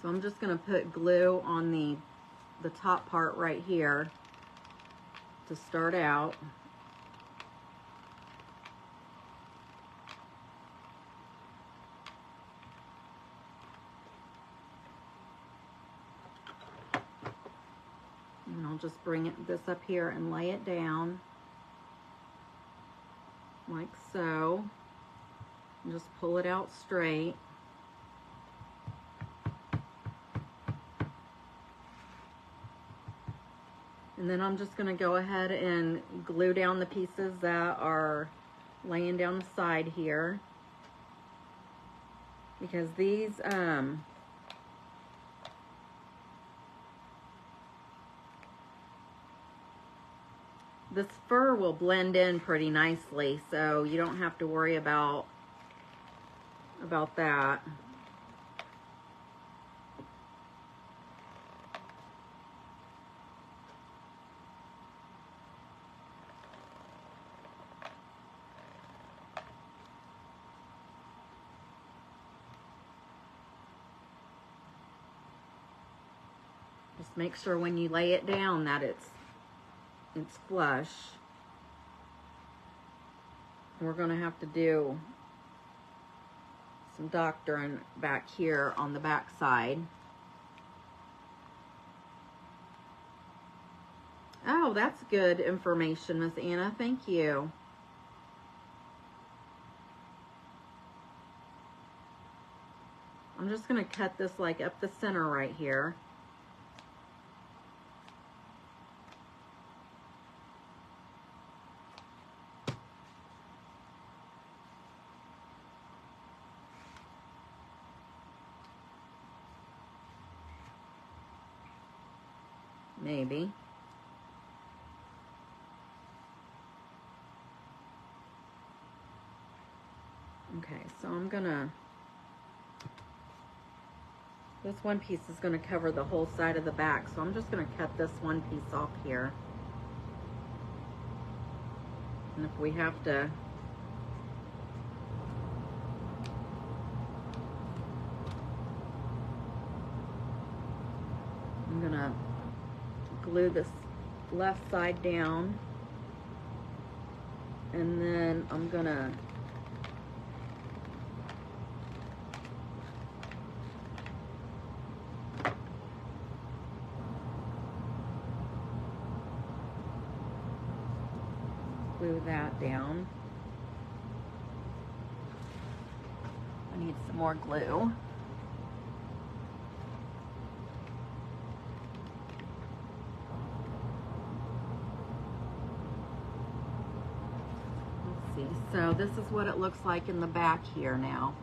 A: So I'm just gonna put glue on the top part right here to start out. And I'll just bring this up here and lay it down like so. And just pull it out straight. And then I'm just going to go ahead and glue down the pieces that are laying down the side here. Because these, this fur will blend in pretty nicely, so you don't have to worry about that. Just make sure when you lay it down that it's flush. We're going to have to do some doctoring back here on the back side. Oh, that's good information, Miss Anna. Thank you. I'm just going to cut this like up the center right here. Maybe. Okay, so I'm gonna, this one piece is gonna cover the whole side of the back, so I'm just gonna cut this one piece off here. And if we have to, I'm gonna glue this left side down, and then I'm gonna glue that down. I need some more glue. Let's see. So this is what it looks like in the back here now.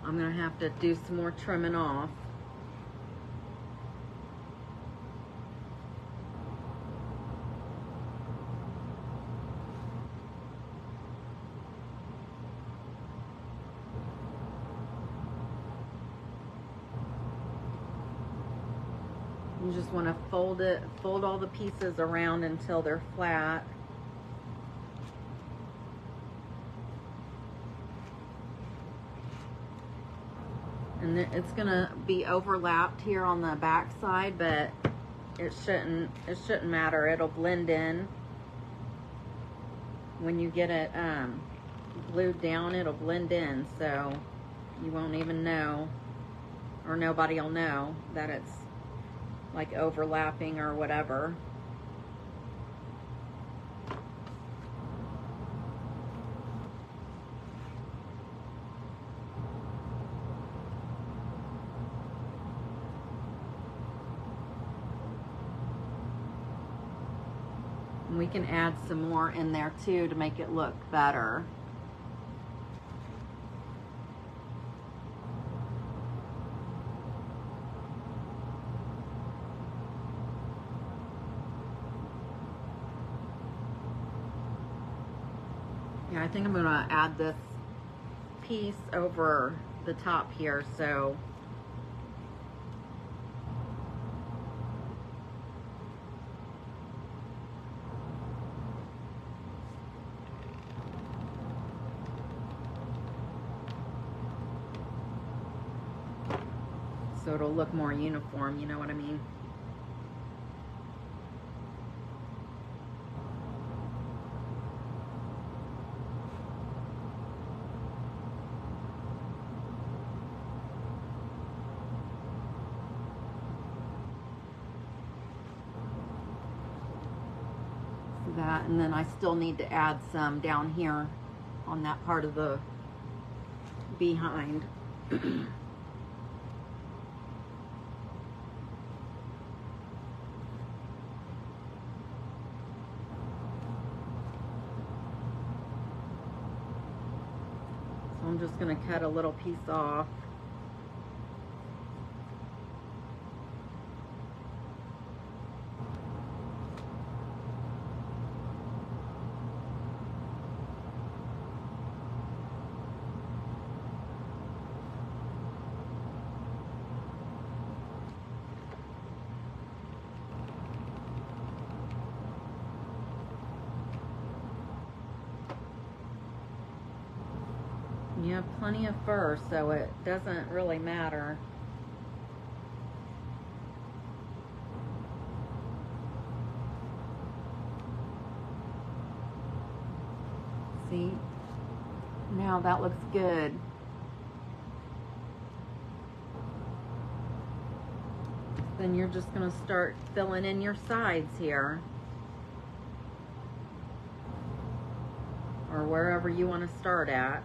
A: I'm gonna have to do some more trimming off. You just want to fold all the pieces around until they're flat. And it's gonna be overlapped here on the back side, but it shouldn't matter. It'll blend in. When you get it glued down, it'll blend in, so you won't even know, or nobody will know that it's like overlapping or whatever. And we can add some more in there too to make it look better. Yeah, I think I'm gonna add this piece over the top here, so it'll look more uniform, you know what I mean? That, and then I still need to add some down here on that part of the behind. So I'm just going to cut a little piece off. You have plenty of fur, so it doesn't really matter. See? Now that looks good. Then you're just going to start filling in your sides here. Or wherever you want to start at.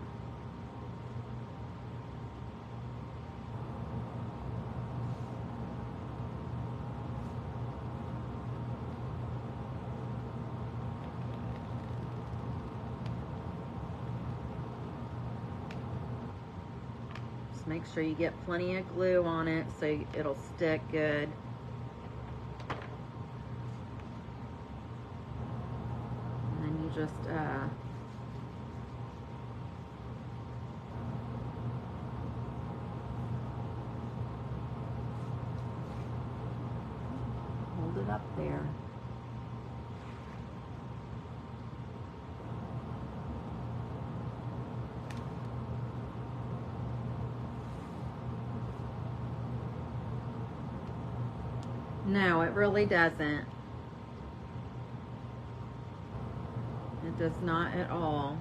A: Make sure you get plenty of glue on it so it'll stick good. And then you just hold it up there. No, it really doesn't. does not at all.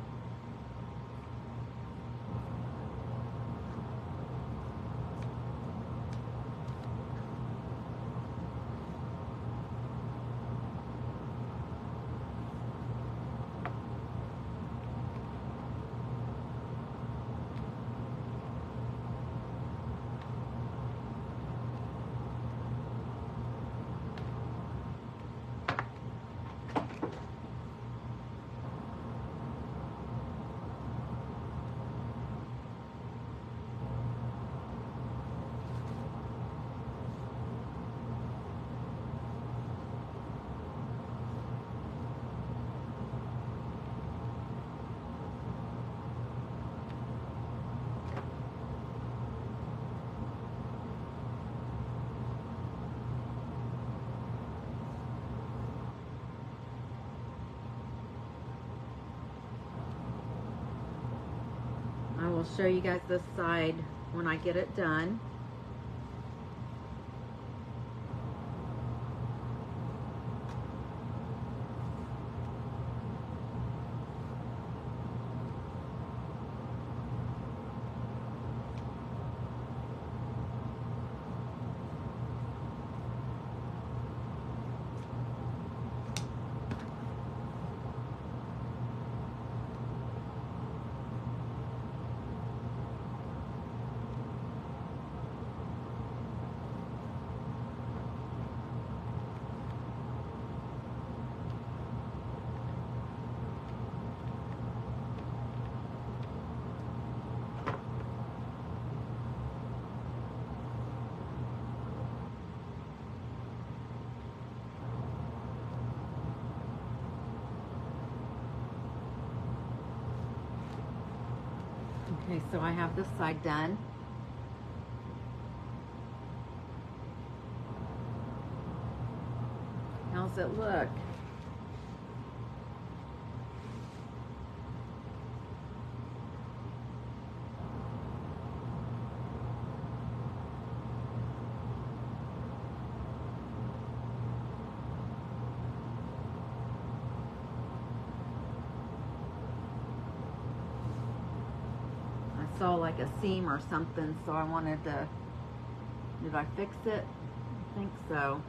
A: I will show you guys this side when I get it done. Okay, so I have this side done. How's it look? Saw like a seam or something, so I wanted to, did I fix it? I think so.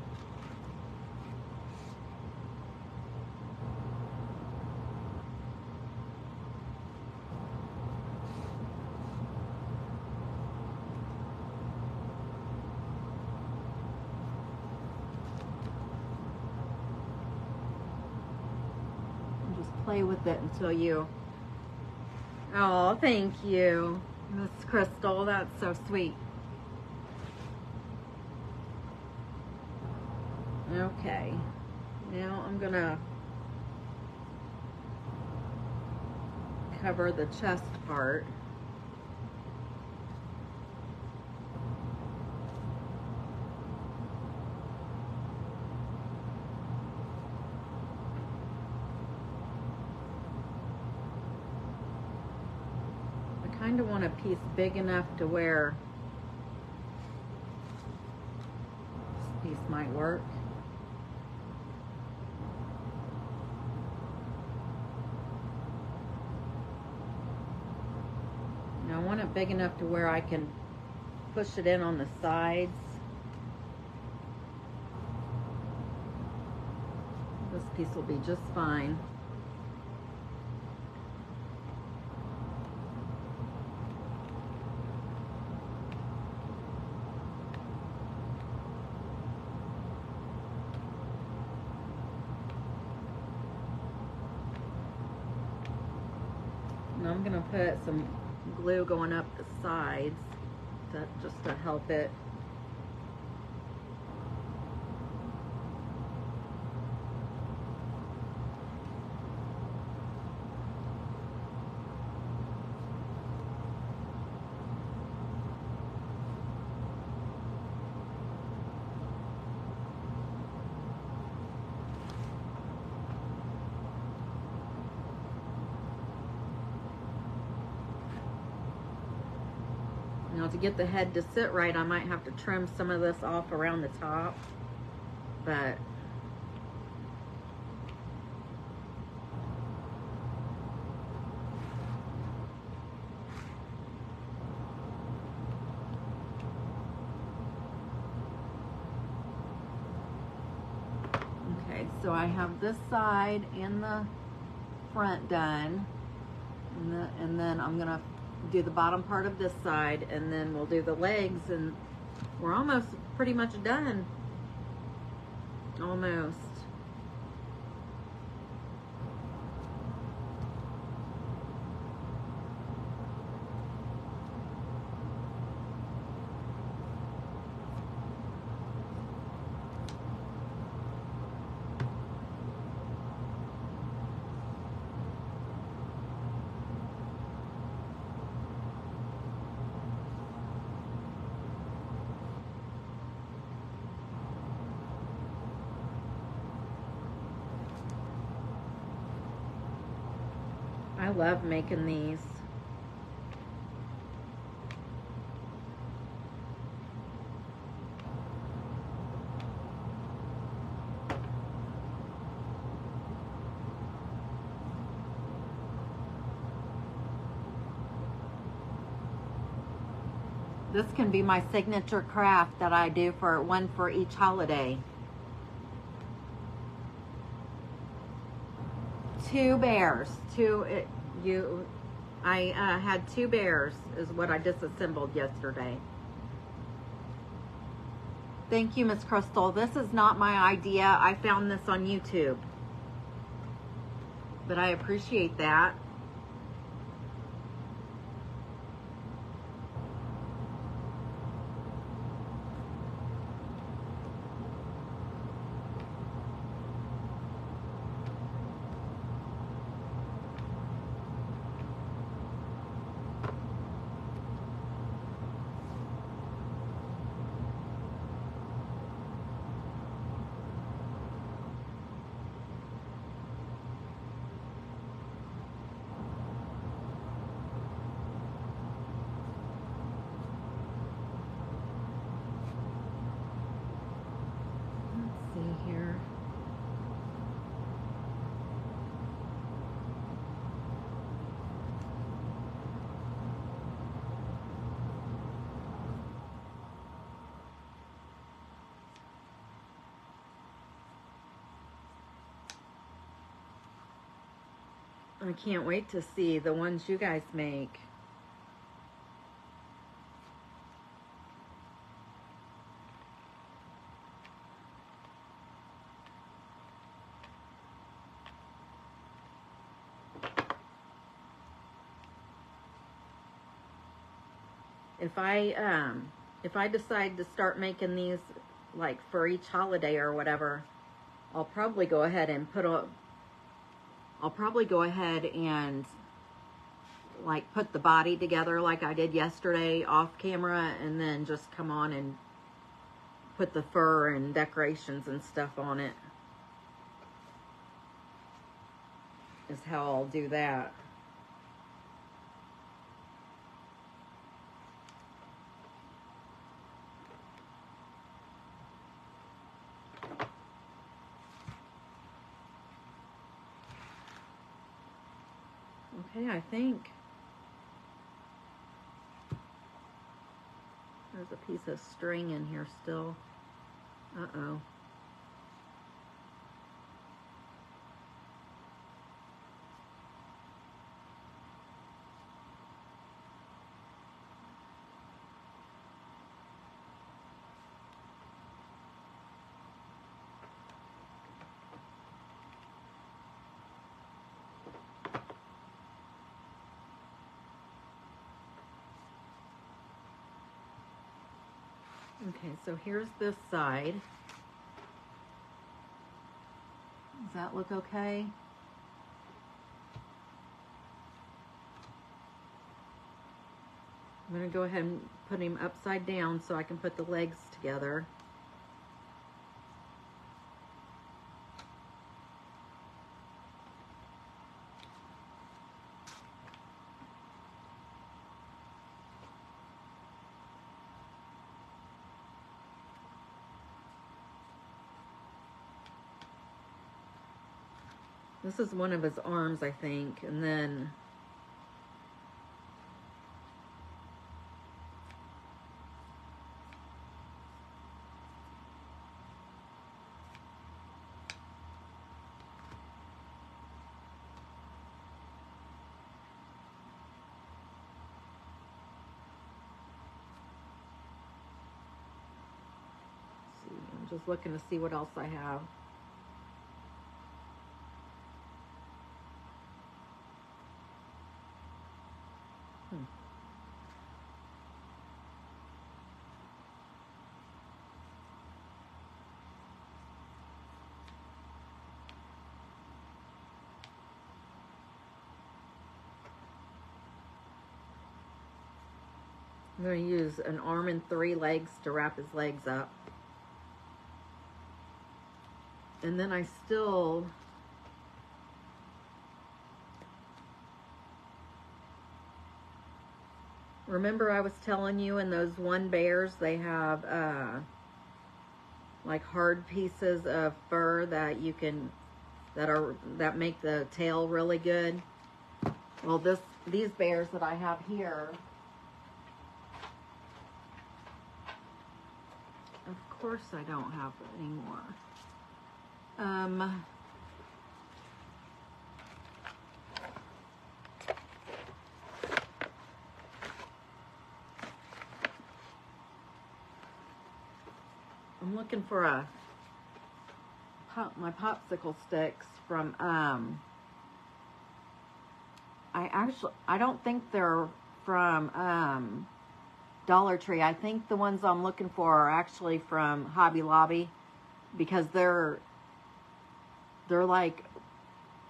A: And just play with it until you, oh, thank you, Miss Crystal. That's so sweet. Okay, now I'm gonna cover the chest part. I kind of want a piece big enough to where this piece might work. Now I want it big enough to where I can push it in on the sides. This piece will be just fine. And I'm gonna put some glue going up the sides just to help it. Now to get the head to sit right, I might have to trim some of this off around the top, but So I have this side and the front done, and then I'm gonna do the bottom part of this side, and then we'll do the legs, and we're almost pretty much done. Almost. I love making these. This can be my signature craft that I do for one for each holiday. 2 bears. I had 2 bears is what I disassembled yesterday. Thank you, Miss Crystal. This is not my idea. I found this on YouTube. But I appreciate that. Here. I can't wait to see the ones you guys make. If I decide to start making these like for each holiday or whatever, I'll probably go ahead and like put the body together like I did yesterday off camera, and then just come on and put the fur and decorations and stuff on it. Is how I'll do that. Okay, I think there's a piece of string in here still. Uh-oh. Okay, so here's this side. Does that look okay? I'm going to go ahead and put him upside down so I can put the legs together. This is one of his arms, I think, and then Just looking to see what else I have. I'm going to use an arm and 3 legs to wrap his legs up. And then I still... Remember I was telling you in those one bears, they have like hard pieces of fur that you can, that make the tail really good. Well, these bears that I have here, of course I don't have any more. I'm looking for my popsicle sticks from, I don't think they're from, Dollar Tree. I think the ones I'm looking for are actually from Hobby Lobby, because they're like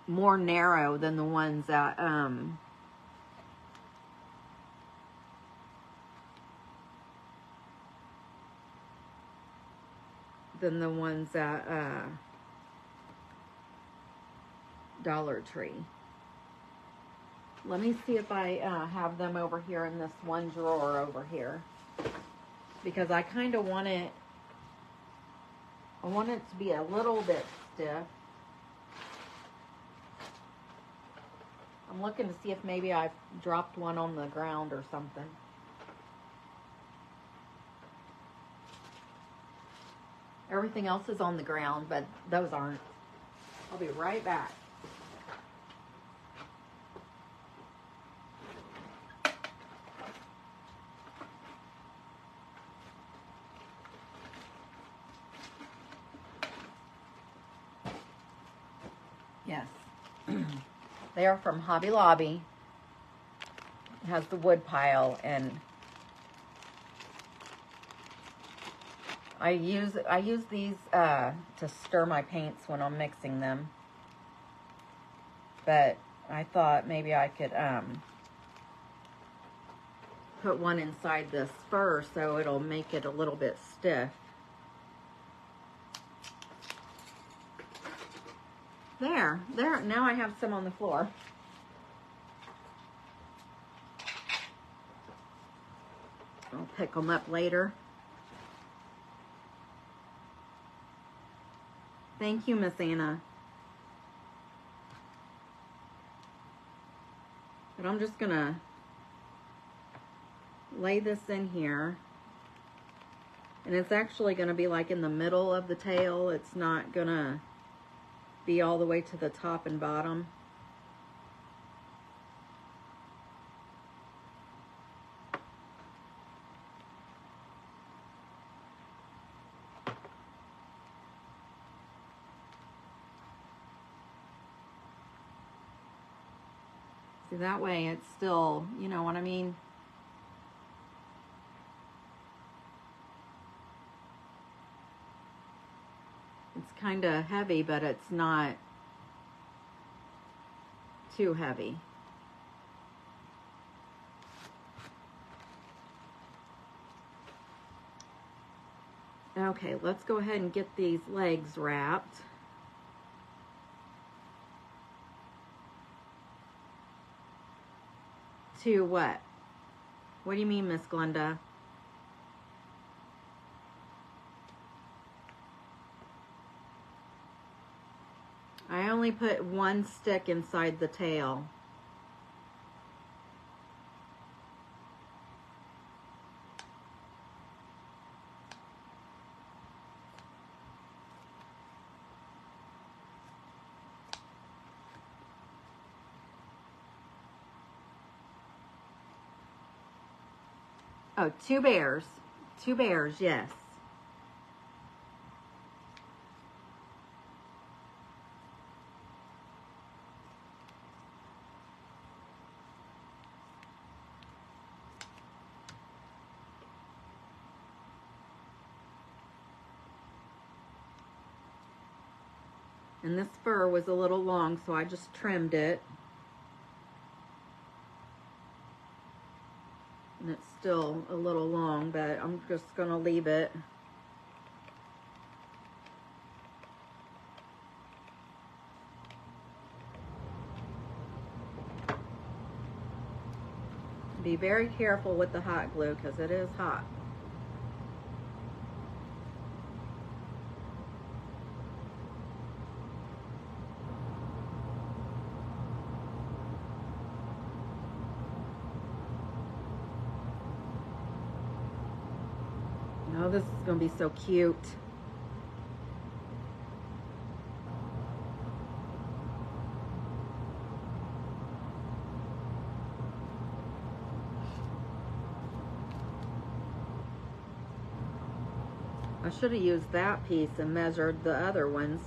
A: more narrow than the ones that, Dollar Tree. Let me see if I have them over here in this one drawer over here, because I kind of want it, to be a little bit stiff. I'm looking to see if maybe I've dropped one on the ground or something. Everything else is on the ground, but those aren't. I'll be right back. Yes. They are from Hobby Lobby. It has the wood pile, and I use these to stir my paints when I'm mixing them. But I thought maybe I could put one inside this fur so it'll make it a little bit stiff. There, now I have some on the floor. I'll pick them up later. Thank you, Miss Anna. But I'm just gonna lay this in here. And it's actually gonna be like in the middle of the tail. It's not gonna be all the way to the top and bottom. See, that way it's still, you know what I mean? It's kind of heavy, but it's not too heavy. Okay, let's go ahead and get these legs wrapped. To what? What do you mean, Miss Glenda? I only put one stick inside the tail. Oh, two bears, yes. And this fur was a little long, so I just trimmed it. And it's still a little long, but I'm just gonna leave it. Be very careful with the hot glue because it is hot. Oh, this is going to be so cute. I should have used that piece and measured the other ones.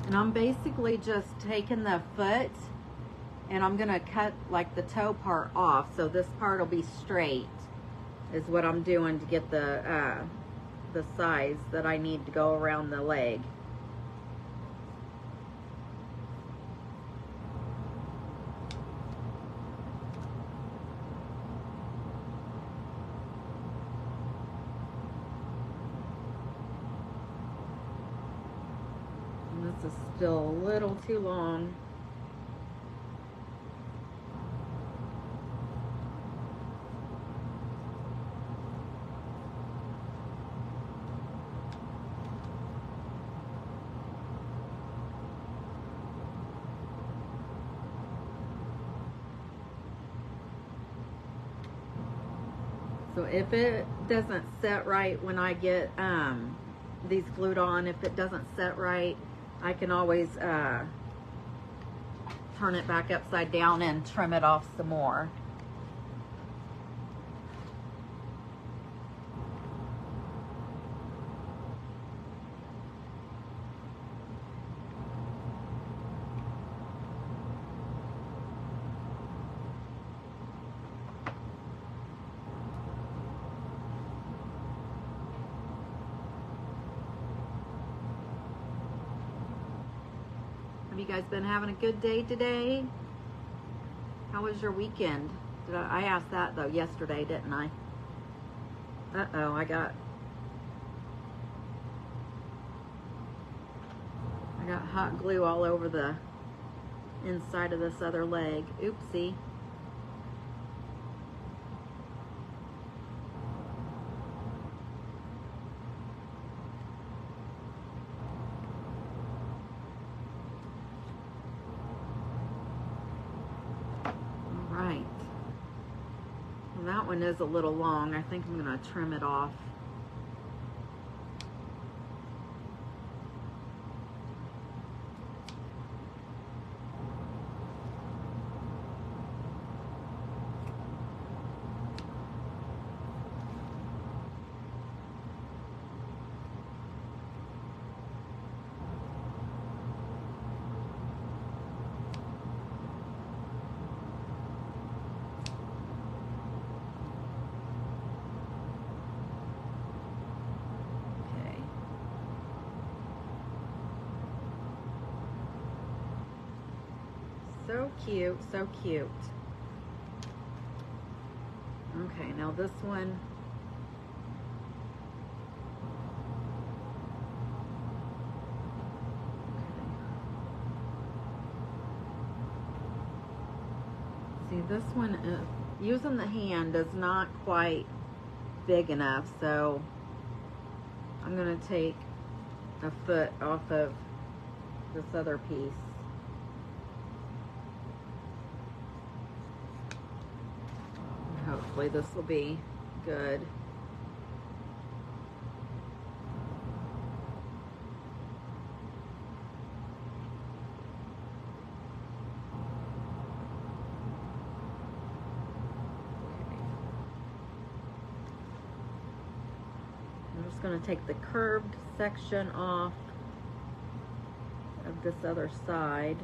A: And I'm basically just taking the foot and I'm gonna cut like the toe part off, so this part will be straight, is what I'm doing to get the size that I need to go around the leg. This is still a little too long. So if it doesn't set right when I get these glued on, if it doesn't set right, I can always turn it back upside down and trim it off some more. Have you guys been having a good day today? How was your weekend? I asked that though yesterday, didn't I? Uh-oh, I got hot glue all over the inside of this other leg. Oopsie. That one is a little long. I think I'm going to trim it off. So cute, so cute. Okay, now this one. See, this one is, using the hand is not quite big enough, so I'm going to take a foot off of this other piece. Hopefully this will be good. I'm just going to take the curved section off of this other side.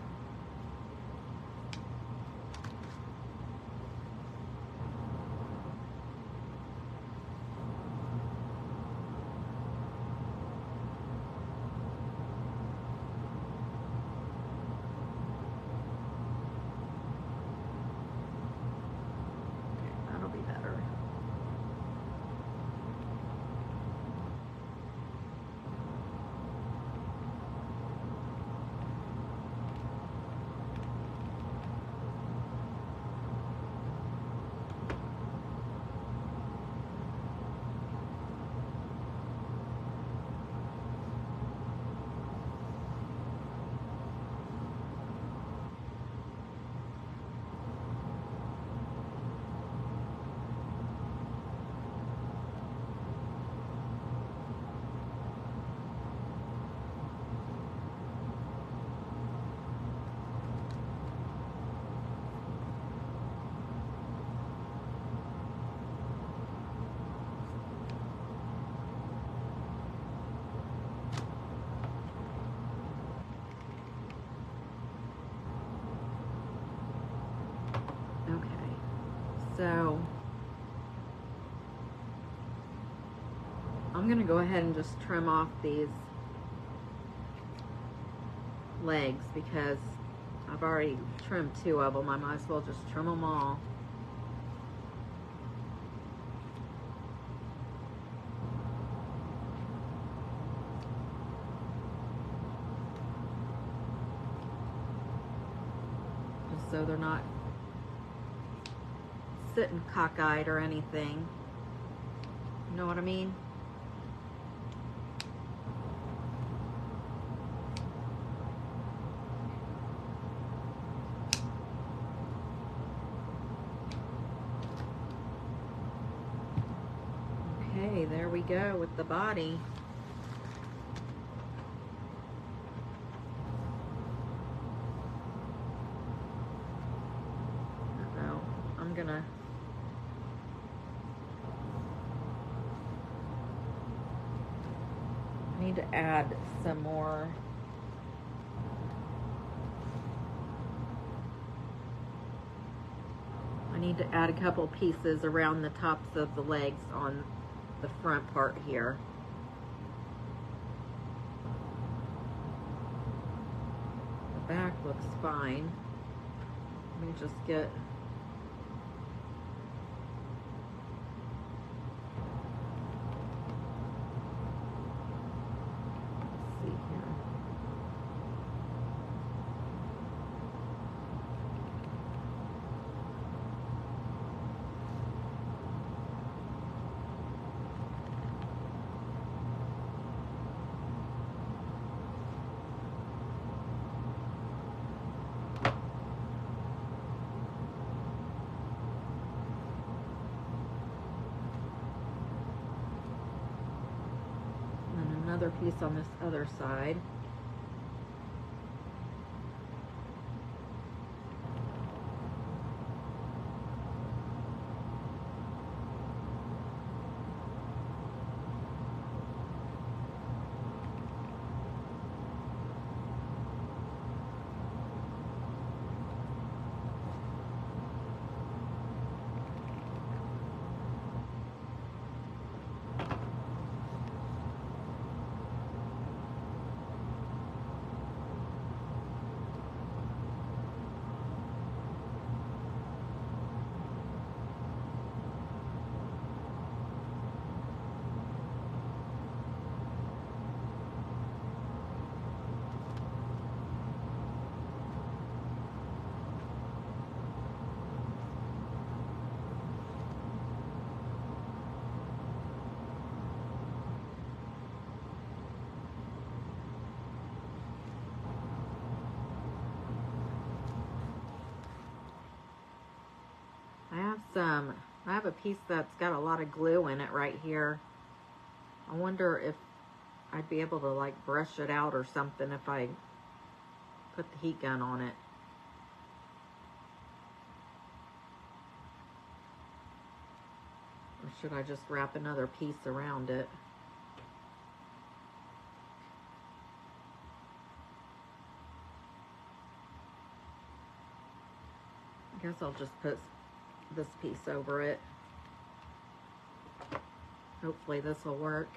A: So I'm going to go ahead and just trim off these legs because I've already trimmed 2 of them. I might as well just trim them all. Just so they're not sitting cockeyed or anything. You know what I mean? Okay, there we go with the body. Uh-oh, I'm gonna need to add some more. I need to add a couple pieces around the tops of the legs on the front part here. The back looks fine. Let me just get another piece on this other side. some, I have a piece that's got a lot of glue in it right here. I wonder if I'd be able to like brush it out or something if I put the heat gun on it. Or should I just wrap another piece around it? I guess I'll just put this piece over it. Hopefully this will work.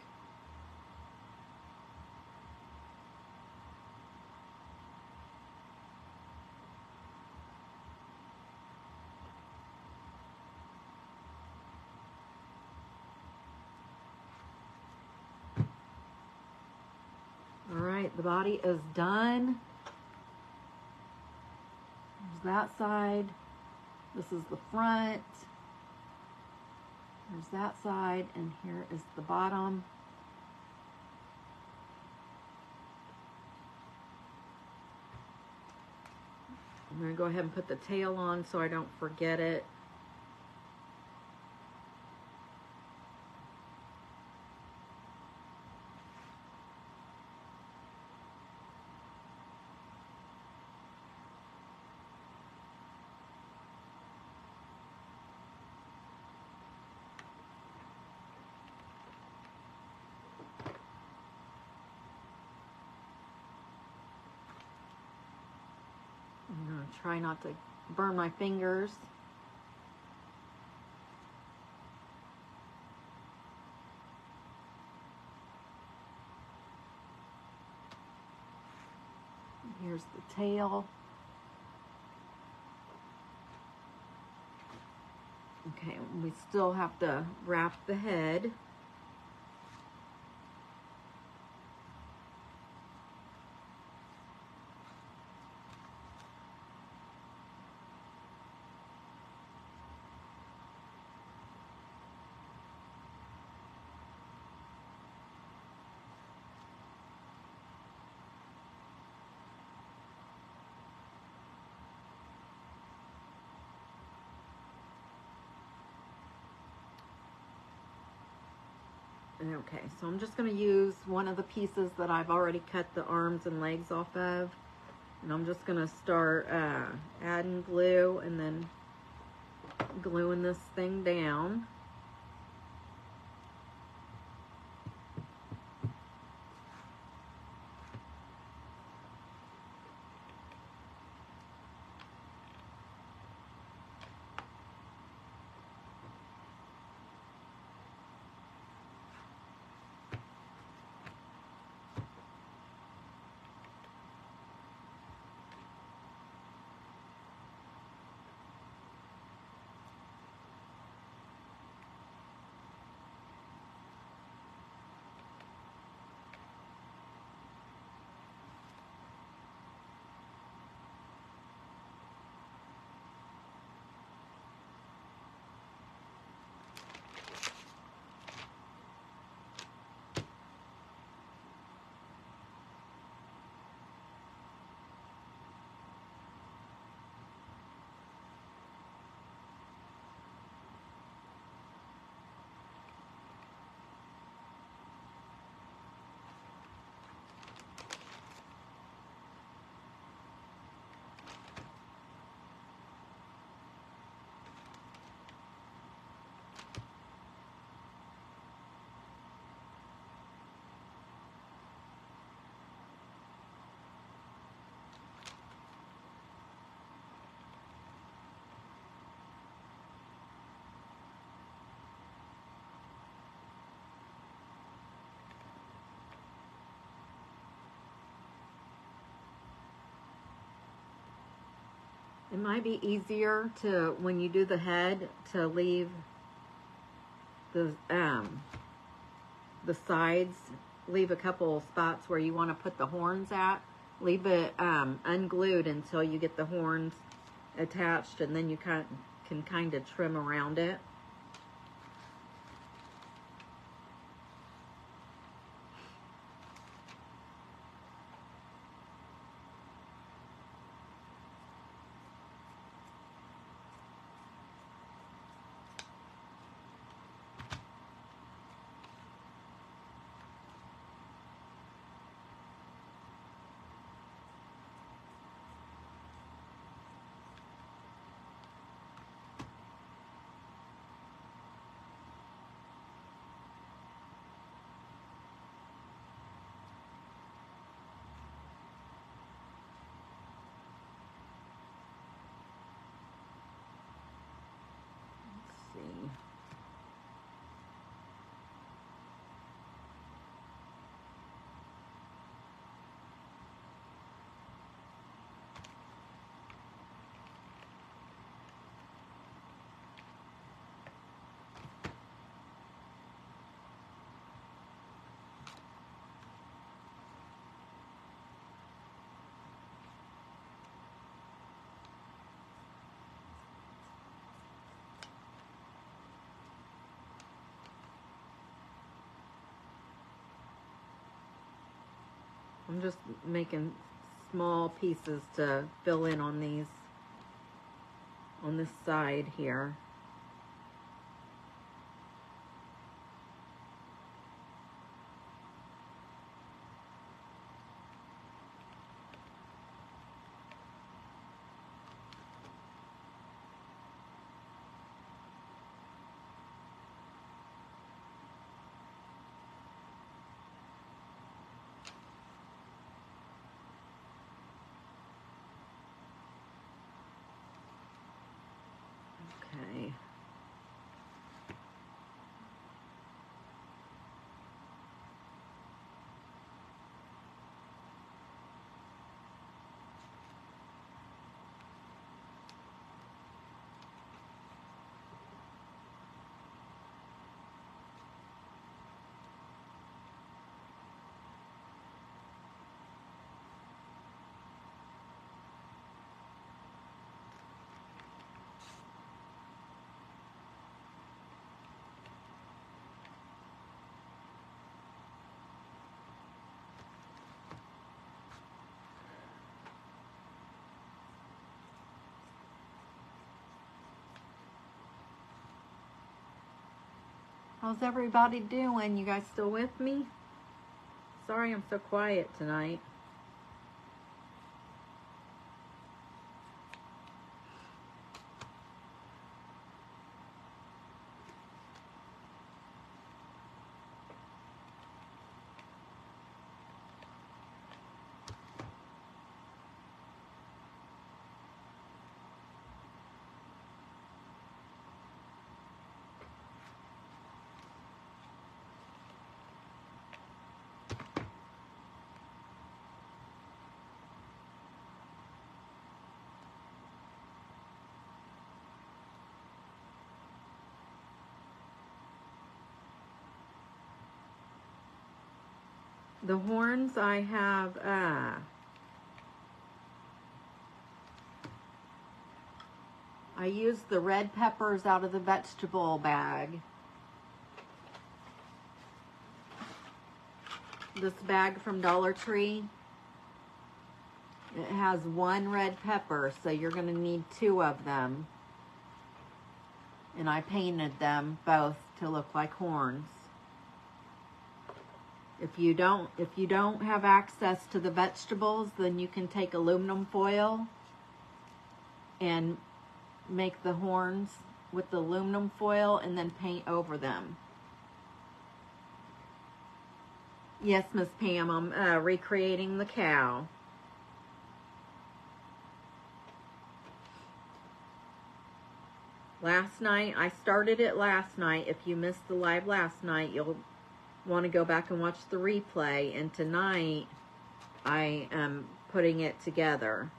A: All right, the body is done. There's that side. This is the front. There's that side, and here is the bottom. I'm going to go ahead and put the tail on so I don't forget it. I'm going to try not to burn my fingers. Here's the tail. Okay, we still have to wrap the head. Okay, so I'm just going to use one of the pieces that I've already cut the arms and legs off of. And I'm just going to start adding glue and then gluing this thing down. It might be easier to, when you do the head, to leave the sides, leave a couple spots where you want to put the horns at. Leave it unglued until you get the horns attached, and then you can kind of trim around it. I'm just making small pieces to fill in on these, on this side here. Okay. How's everybody doing? You guys still with me? Sorry I'm so quiet tonight. The horns I have, I used the red peppers out of the vegetable bag. This bag from Dollar Tree, it has 1 red pepper, so you're going to need 2 of them. And I painted them both to look like horns. If you don't have access to the vegetables, then you can take aluminum foil and make the horns with the aluminum foil and then paint over them. Yes, Miss Pam, I'm recreating the cow. Last night, I started it last night. If you missed the live last night, you'll want to go back and watch the replay. And tonight, I am putting it together.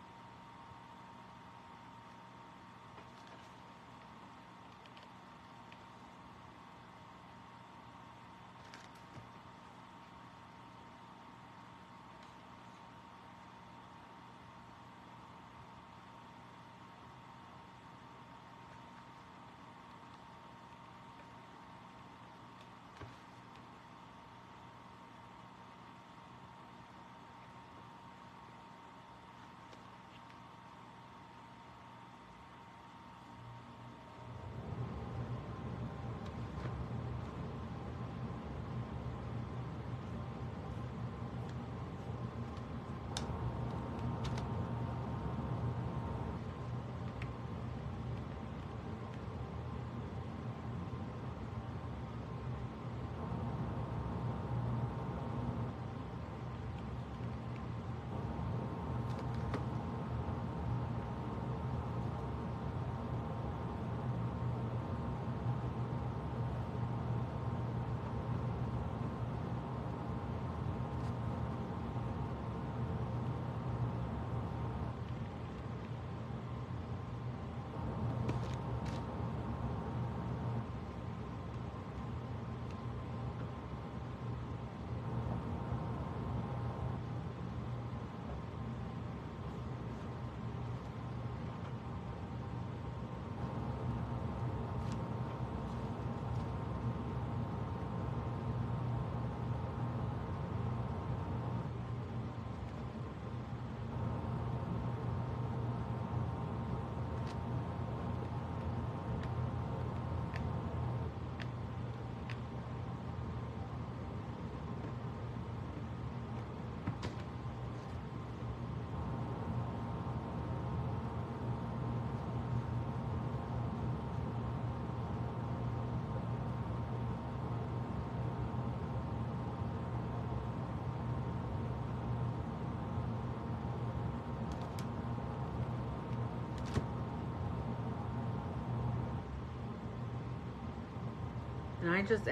A: And I just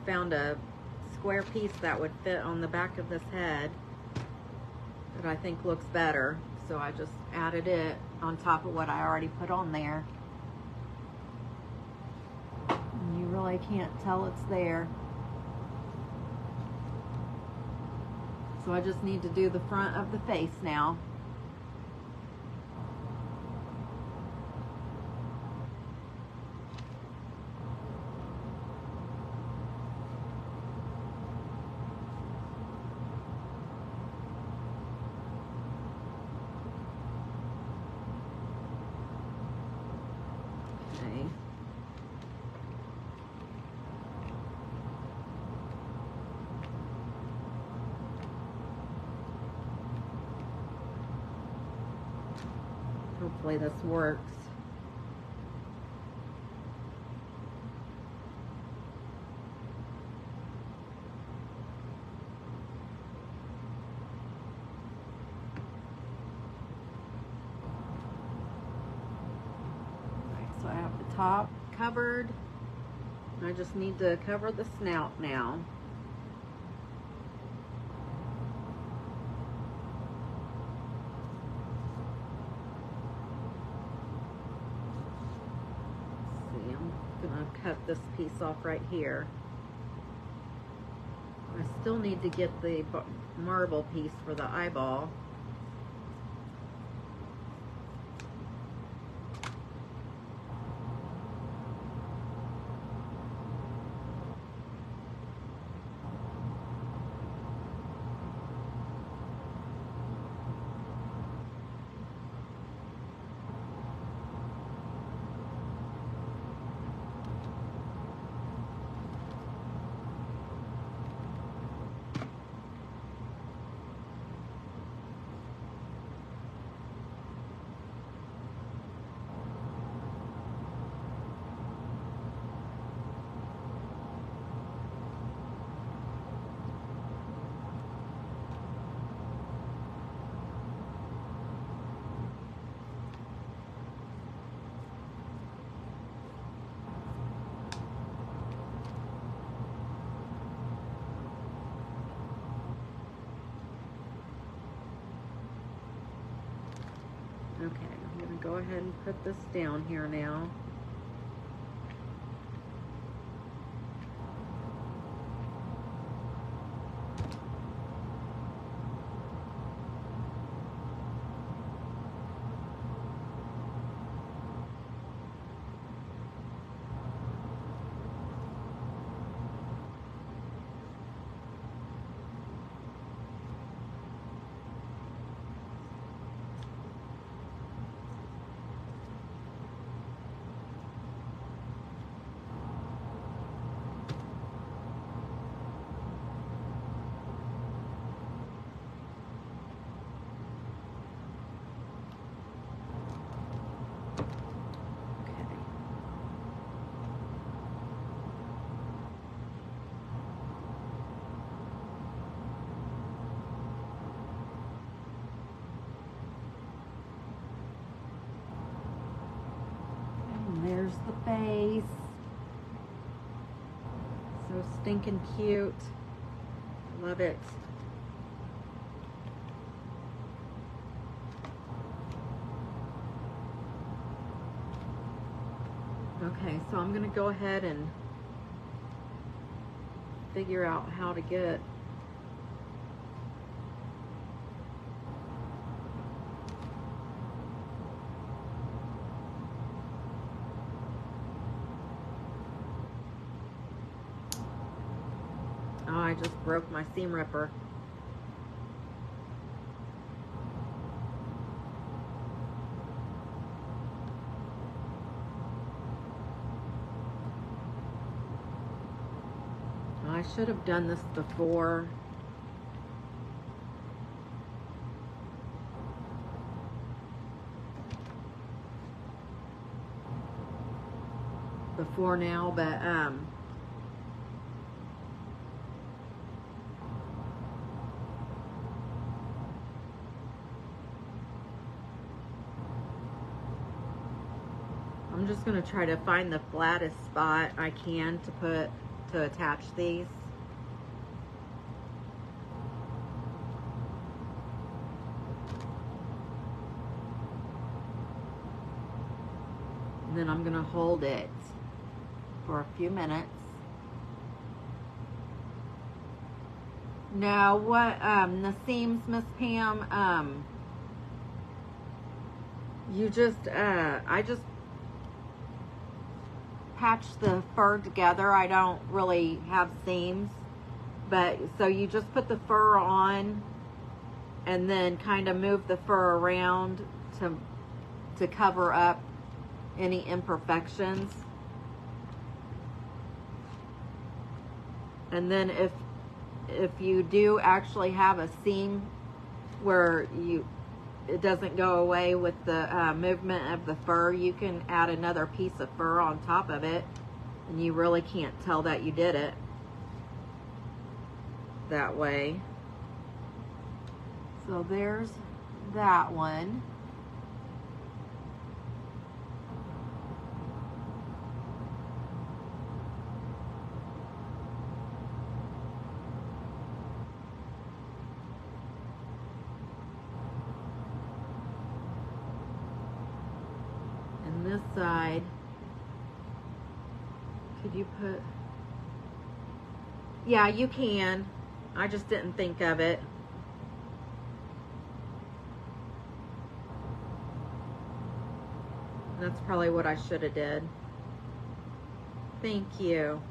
A: found a square piece that would fit on the back of this head that I think looks better. So I just added it on top of what I already put on there. And you really can't tell it's there. So I just need to do the front of the face now. Okay. Hopefully this works. So I have the top covered. I just need to cover the snout now. Let's see, I'm gonna cut this piece off right here. I still need to get the marble piece for the eyeball. Okay, I'm going to go ahead and put this down here now. There's the face. So stinking cute. Love it. Okay, so I'm gonna go ahead and figure out how to get Oh, I just broke my seam ripper. I should have done this before. Now, but I'm just going to try to find the flattest spot I can to put to attach these. And then I'm going to hold it for a few minutes. Now, what the seams, Miss Pam, you just, I just patch the fur together. I don't really have seams, but so you just put the fur on and then kind of move the fur around to cover up any imperfections. And then if you do actually have a seam where it doesn't go away with the movement of the fur, you can add another piece of fur on top of it, and you really can't tell that you did it that way. So there's that one. This side, could you put, yeah, you can. I just didn't think of it. That's probably what I should have did. Thank you.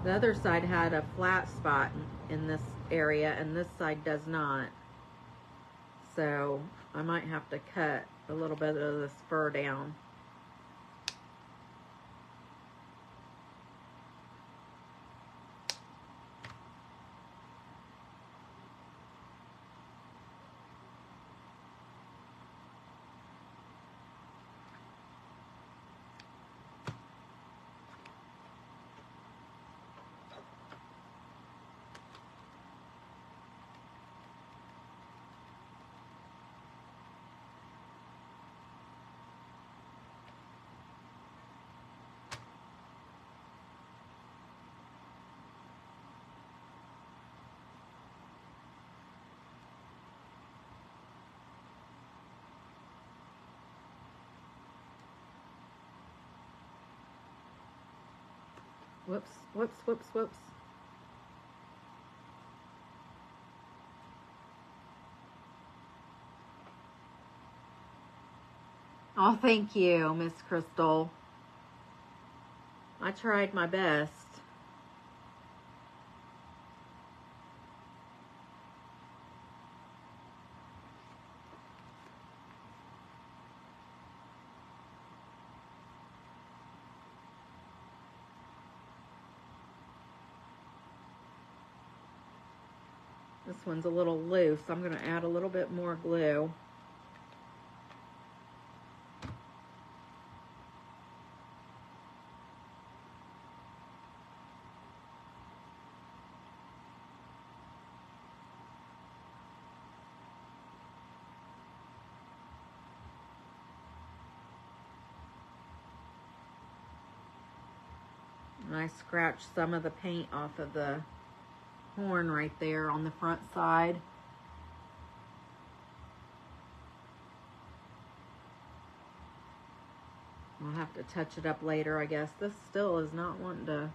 A: The other side had a flat spot in this area, and this side does not. So I might have to cut a little bit of this fur down. Whoops, whoops, whoops, whoops. Oh, thank you, Miss Crystal. I tried my best. This one's a little loose. I'm going to add a little bit more glue. And I scratched some of the paint off of the horn right there on the front side. I'll have to touch it up later, I guess. This still is not wanting to.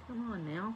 A: Come on now.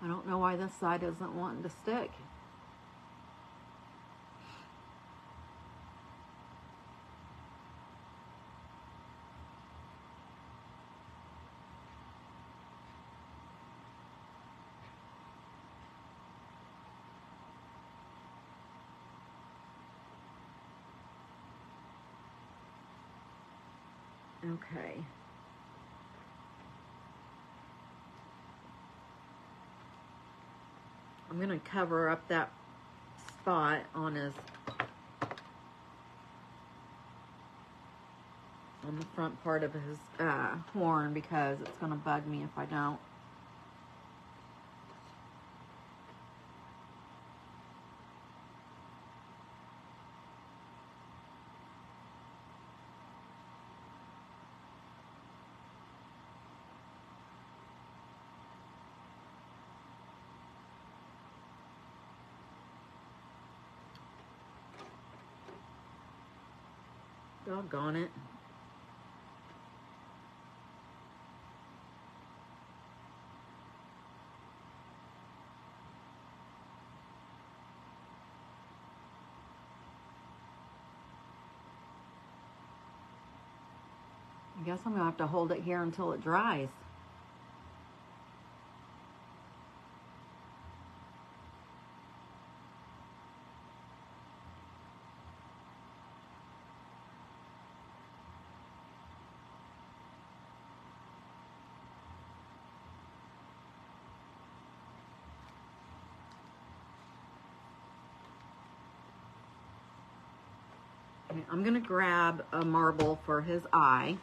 A: I don't know why this side isn't wanting to stick. Okay. I'm going to cover up that spot on the front part of his horn, because it's going to bug me if I don't. Doggone it. I guess I'm going to have to hold it here until it dries. Okay, I'm going to grab a marble for his eye.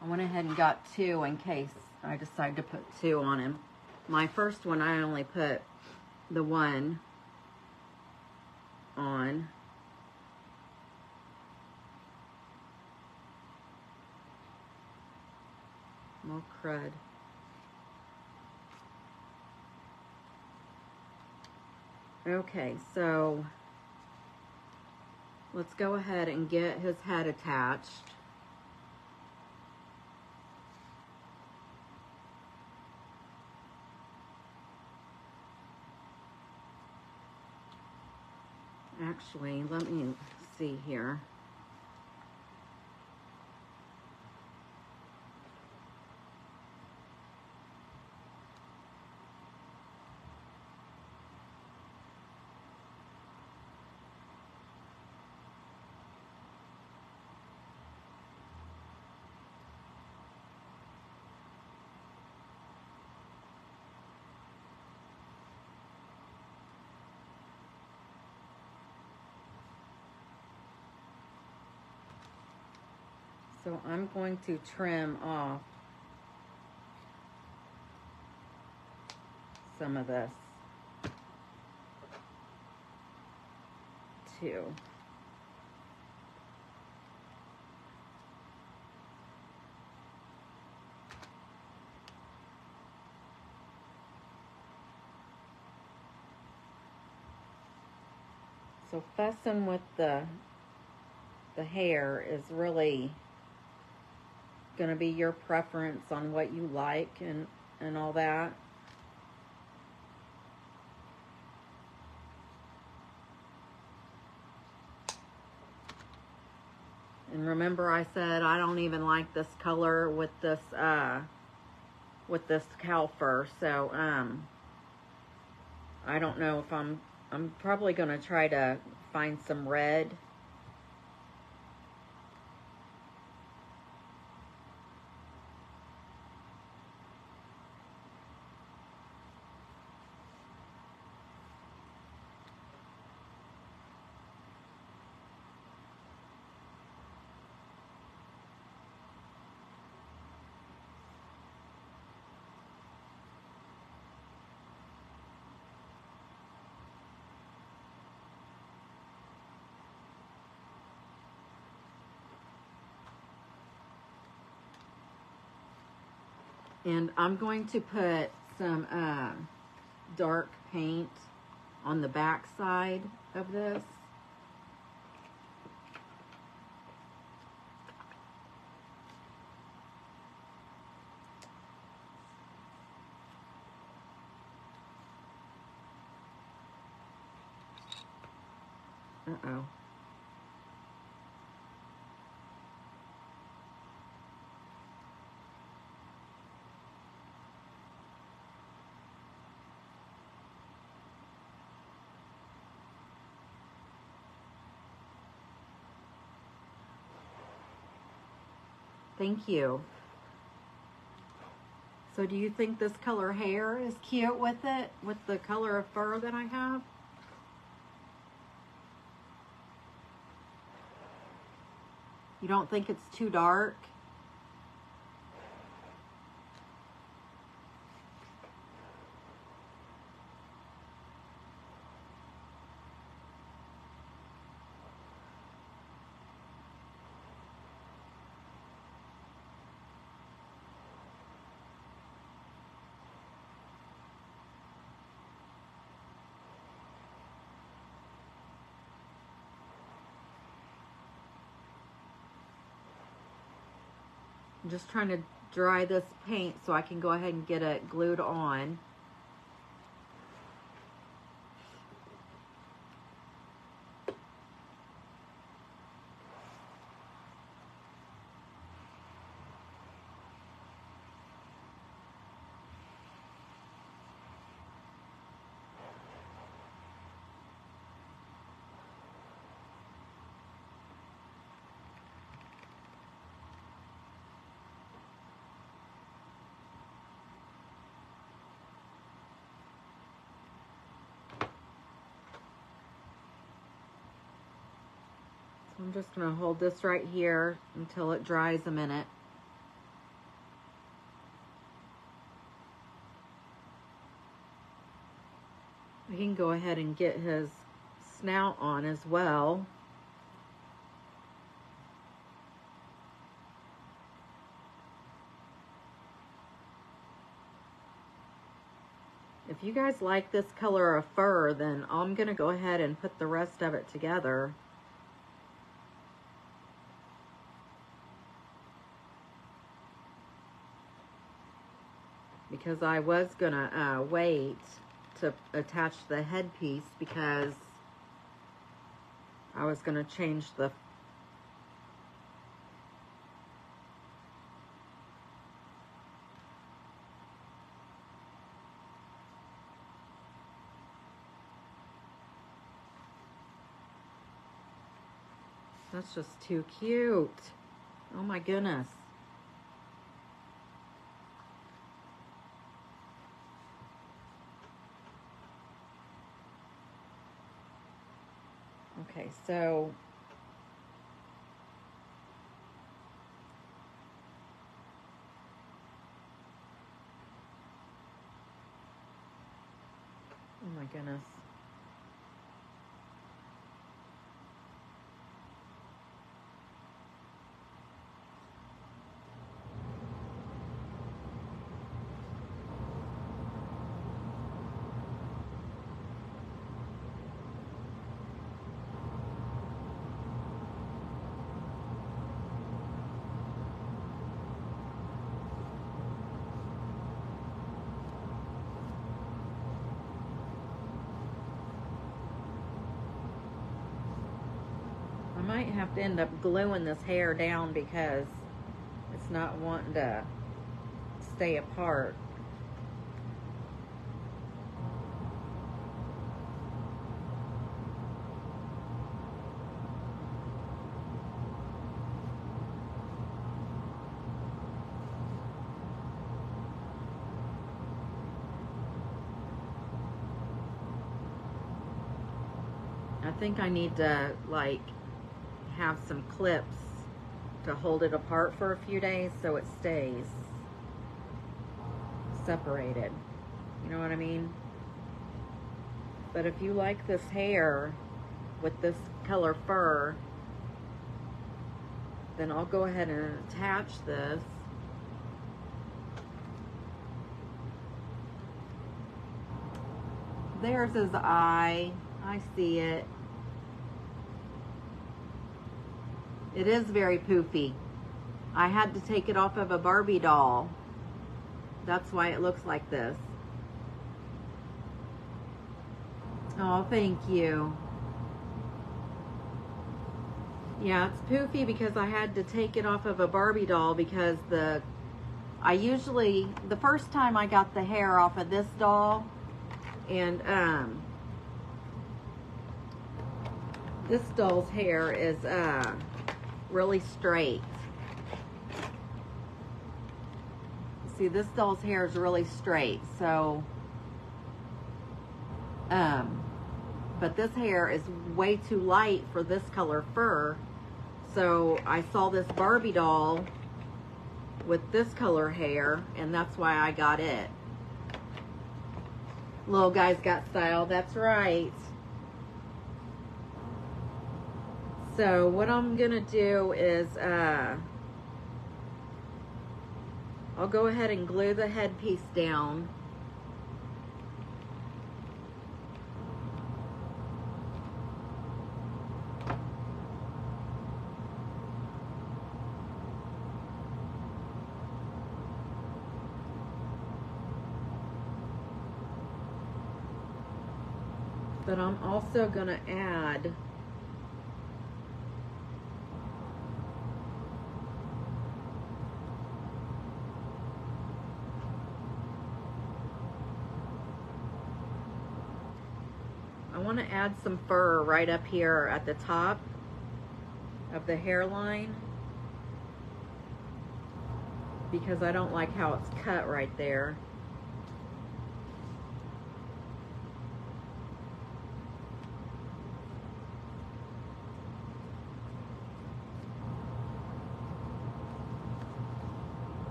A: I went ahead and got 2 in case I decide to put 2 on him. My first one, I only put the 1 on. More crud. Okay, so let's go ahead and get his head attached. Actually, let me see here. So I'm going to trim off some of this too. So fussing with the hair is really going to be your preference on what you like and all that. And remember, I said I don't even like this color with this cow fur. So I don't know if I'm probably going to try to find some red. And I'm going to put some dark paint on the back side of this. Uh-oh. Thank you. So do you think this color hair is cute with it? With the color of fur that I have? You don't think it's too dark? I'm just trying to dry this paint so I can go ahead and get it glued on. I'm just going to hold this right here until it dries a minute. We can go ahead and get his snout on as well. If you guys like this color of fur, then I'm going to go ahead and put the rest of it together. Because I was gonna wait to attach the headpiece because I was gonna change the That's just too cute. Oh my goodness. Okay, so oh my goodness. I might have to end up gluing this hair down because it's not wanting to stay apart. I think I need to like have some clips to hold it apart for a few days so it stays separated. You know what I mean? But if you like this hair with this color fur, then I'll go ahead and attach this. There's his eye. I see it. It is very poofy. I had to take it off of a Barbie doll. That's why it looks like this. Oh, thank you. Yeah, it's poofy because I had to take it off of a Barbie doll because the first time I got the hair off of this doll, and this doll's hair is really straight. See, this doll's hair is really straight, so, but this hair is way too light for this color fur. So I saw this Barbie doll with this color hair, and that's why I got it. Little guy's got style, that's right. So what I'm gonna do is, I'll go ahead and glue the headpiece down. But I'm also gonna add some fur right up here at the top of the hairline, because I don't like how it's cut right there.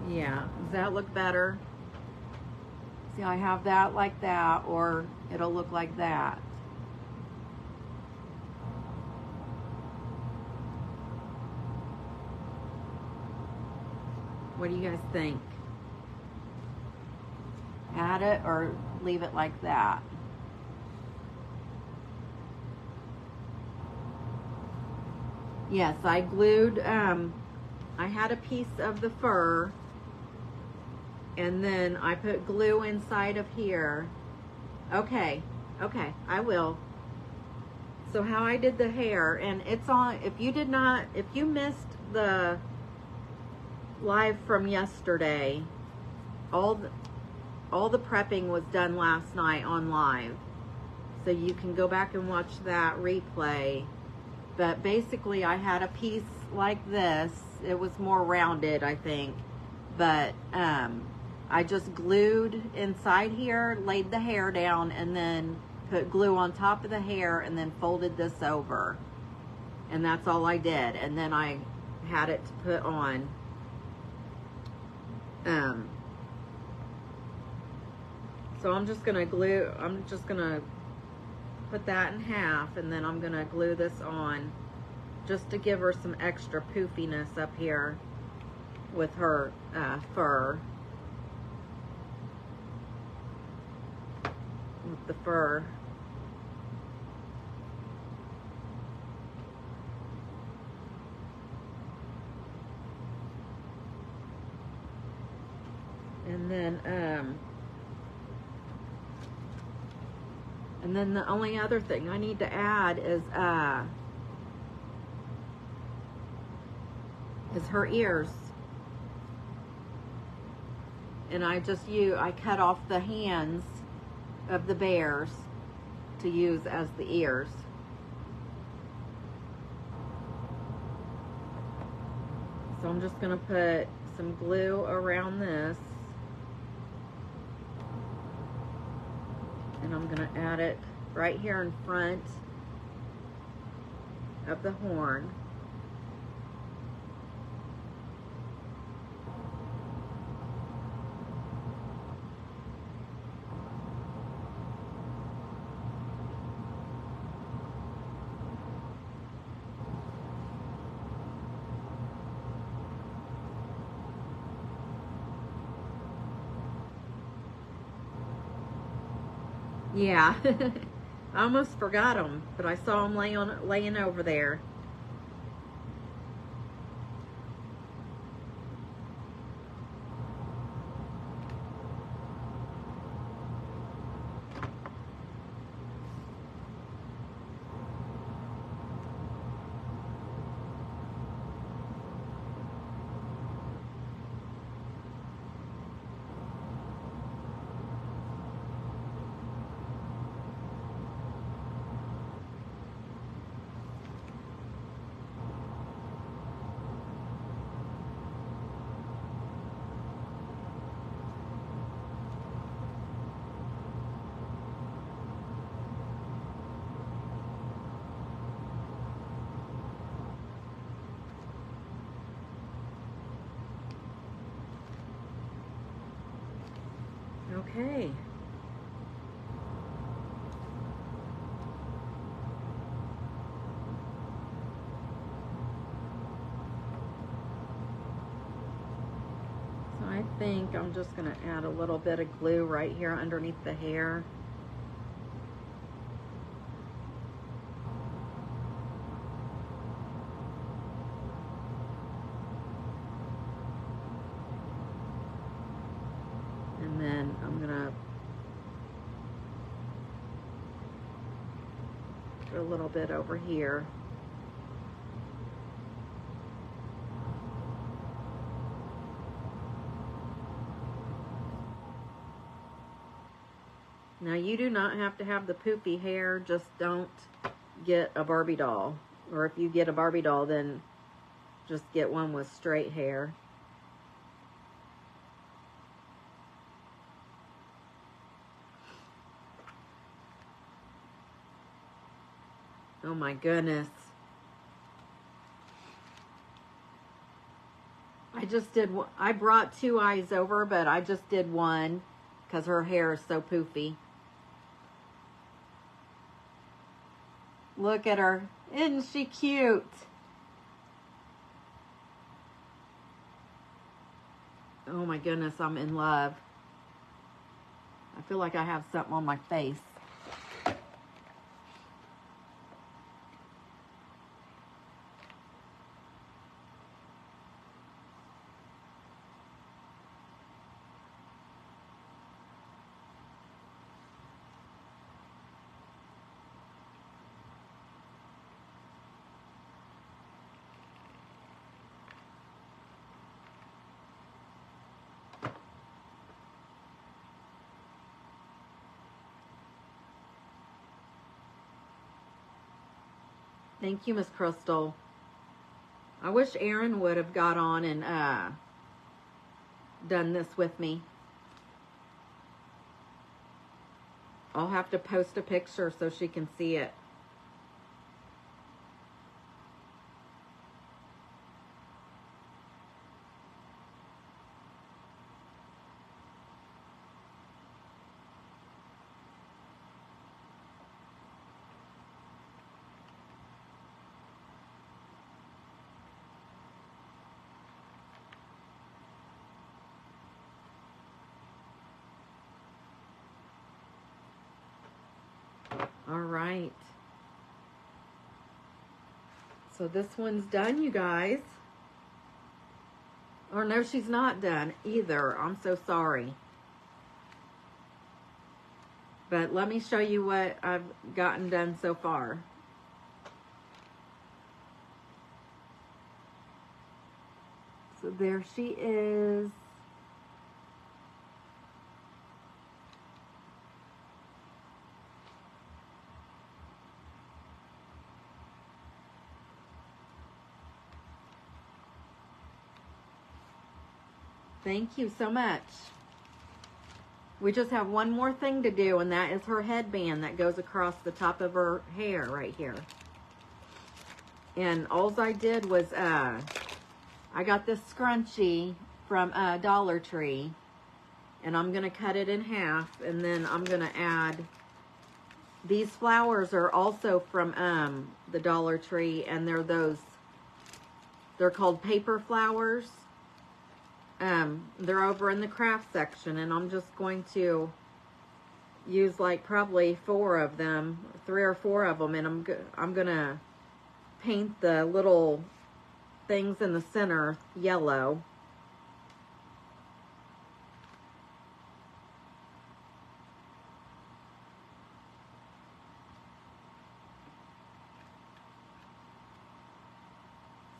A: Yeah, does that look better? See, I have that like that, or it'll look like that. What do you guys think? Add it or leave it like that? Yes, I glued, I had a piece of the fur, and then I put glue inside of here. Okay, I will. So how I did the hair, and it's on, if you missed the live from yesterday, all the prepping was done last night on live. So you can go back and watch that replay. But basically I had a piece like this. It was more rounded, I think. But I just glued inside here, laid the hair down, and then put glue on top of the hair, and then folded this over. And that's all I did. And then I had it to put on. So I'm just gonna put that in half, and then I'm gonna glue this on just to give her some extra poofiness up here with her fur. With the fur. And then the only other thing I need to add is her ears. And I cut off the hands of the bears to use as the ears. So I'm just gonna put some glue around this, and I'm gonna add it right here in front of the horn. Yeah, I almost forgot them, but I saw them laying over there. Okay. So I think I'm just going to add a little bit of glue right here underneath the hair. And then I'm going to put a little bit over here. Now you do not have to have the poofy hair, just don't get a Barbie doll. Or if you get a Barbie doll, then just get one with straight hair. Oh my goodness. I brought 2 eyes over, but I just did one because her hair is so poofy. Look at her. Isn't she cute? Oh my goodness, I'm in love. I feel like I have something on my face. Thank you, Miss Crystal. I wish Erin would have got on and done this with me. I'll have to post a picture so she can see it. All right. So this one's done, you guys. Or no, she's not done either. I'm so sorry. But let me show you what I've gotten done so far. So there she is. Thank you so much. We just have one more thing to do, and that is her headband that goes across the top of her hair right here. And all I did was, I got this scrunchie from Dollar Tree, and I'm going to cut it in half, and then I'm going to add, these flowers are also from the Dollar Tree, and they're called paper flowers. They're over in the craft section, and I'm just going to use like probably 4 of them, 3 or 4 of them, and I'm gonna paint the little things in the center yellow.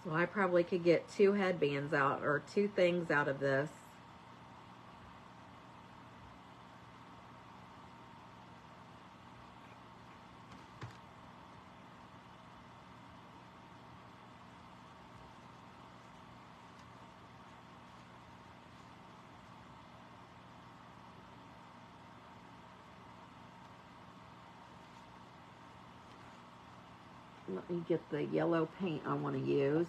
A: So I probably could get 2 headbands out, or 2 things out of this. Let me get the yellow paint I want to use.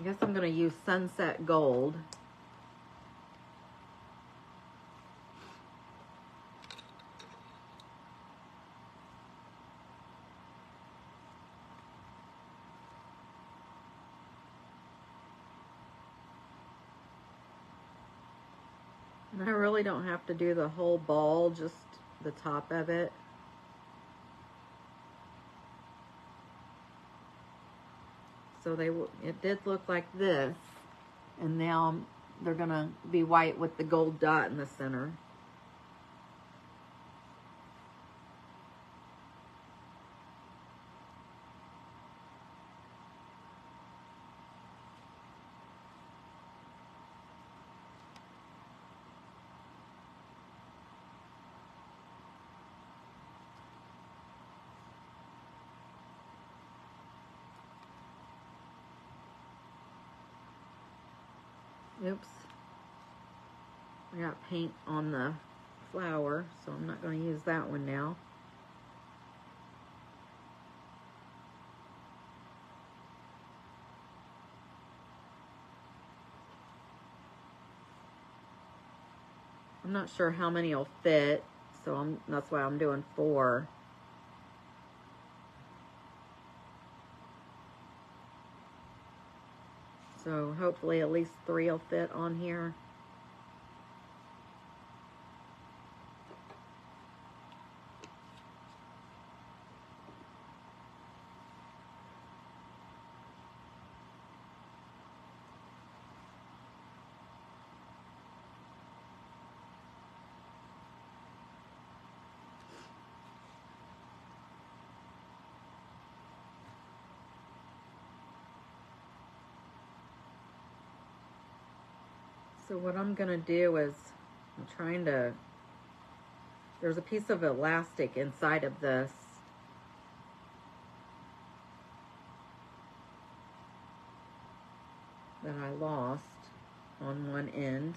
A: I guess I'm going to use Sunset Gold. And I really don't have to do the whole ball, just the top of it. So it did look like this, and now they're gonna be white with the gold dot in the center. Oops. I got paint on the flower, so I'm not going to use that one now. I'm not sure how many will fit, so that's why I'm doing 4. So hopefully at least 3 will fit on here. So what I'm gonna do is, there's a piece of elastic inside of this. That I lost on one end.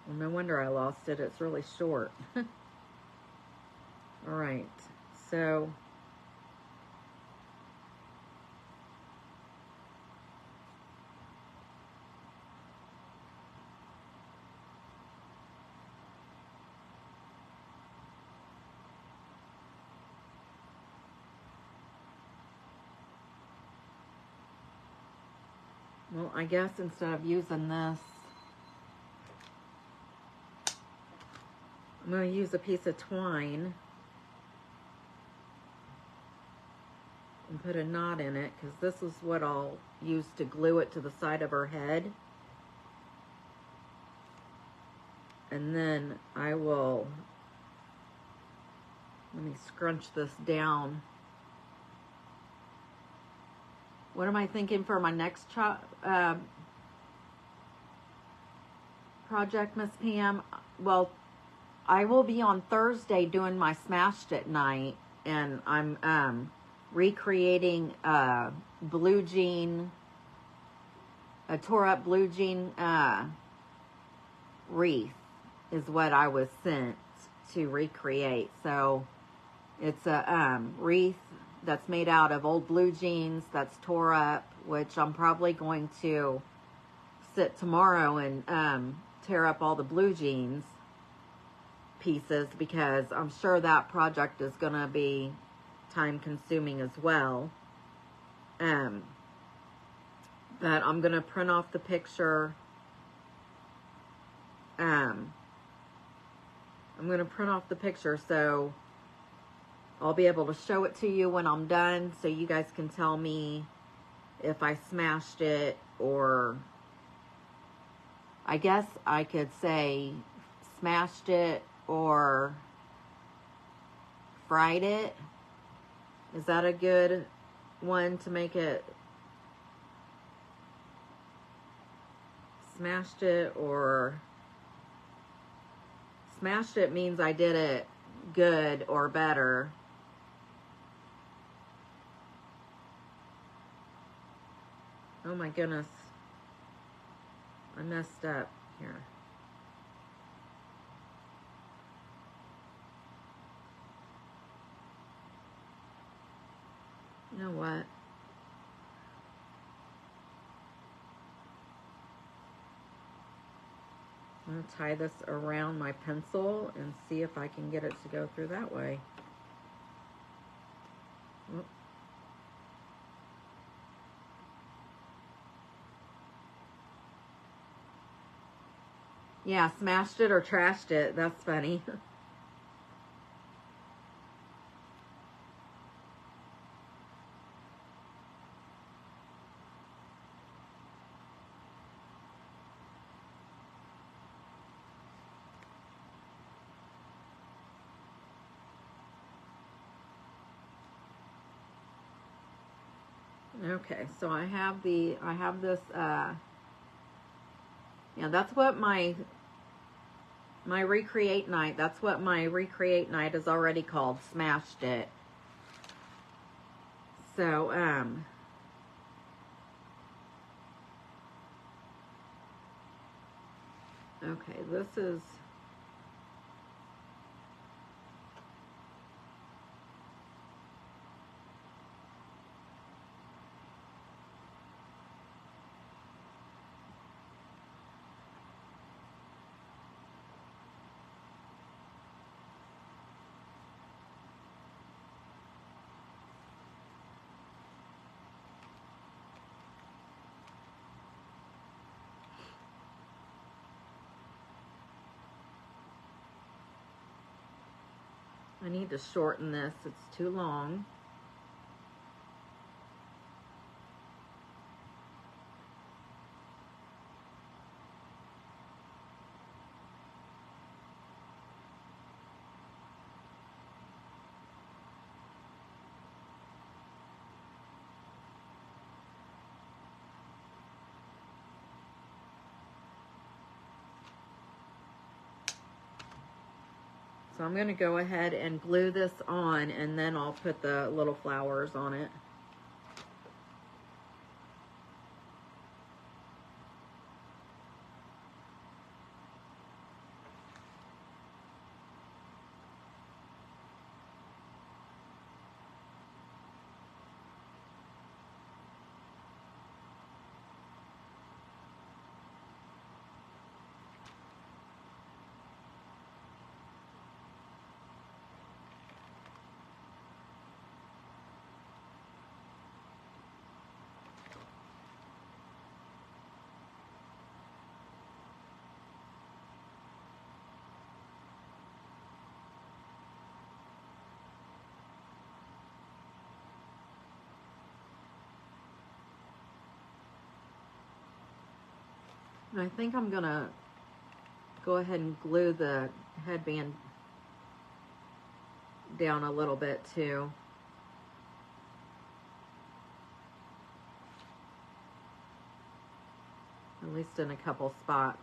A: Well, no wonder I lost it. It's really short. All right, so well, I guess instead of using this, I'm going to use a piece of twine and put a knot in it, because this is what I'll use to glue it to the side of her head. And then I will, let me scrunch this down. What am I thinking for my next project, Miss Pam? Well, I will be on Thursday doing my Smashed It night, and I'm recreating a tore up blue jean wreath is what I was sent to recreate. So it's a wreath that's made out of old blue jeans that's tore up, which I'm probably going to sit tomorrow and tear up all the blue jeans pieces, because I'm sure that project is going to be time consuming as well. But I'm going to print off the picture. I'm going to print off the picture so I'll be able to show it to you when I'm done, so you guys can tell me if I smashed it, or I guess I could say smashed it or fried it. Is that a good one to make it? Smashed it or smashed it means I did it good or better. Oh my goodness. I messed up here. know what? I'm going to tie this around my pencil and see if I can get it to go through that way. Oh. Yeah, smashed it or trashed it. That's funny. Okay, so I have this, yeah, that's what my recreate night, that's what my recreate night is already called, smashed it. So, okay, this is, I need to shorten this, it's too long. So I'm going to go ahead and glue this on, and then I'll put the little flowers on it. And I think I'm going to go ahead and glue the headband down a little bit too. At least in a couple spots.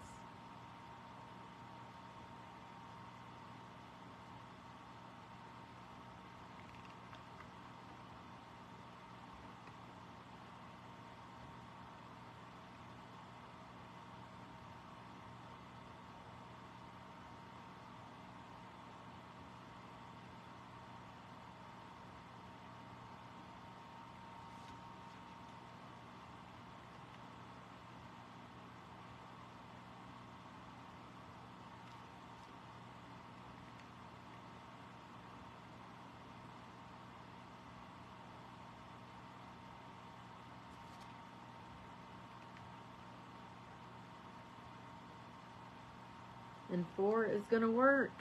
A: And 4 is going to work.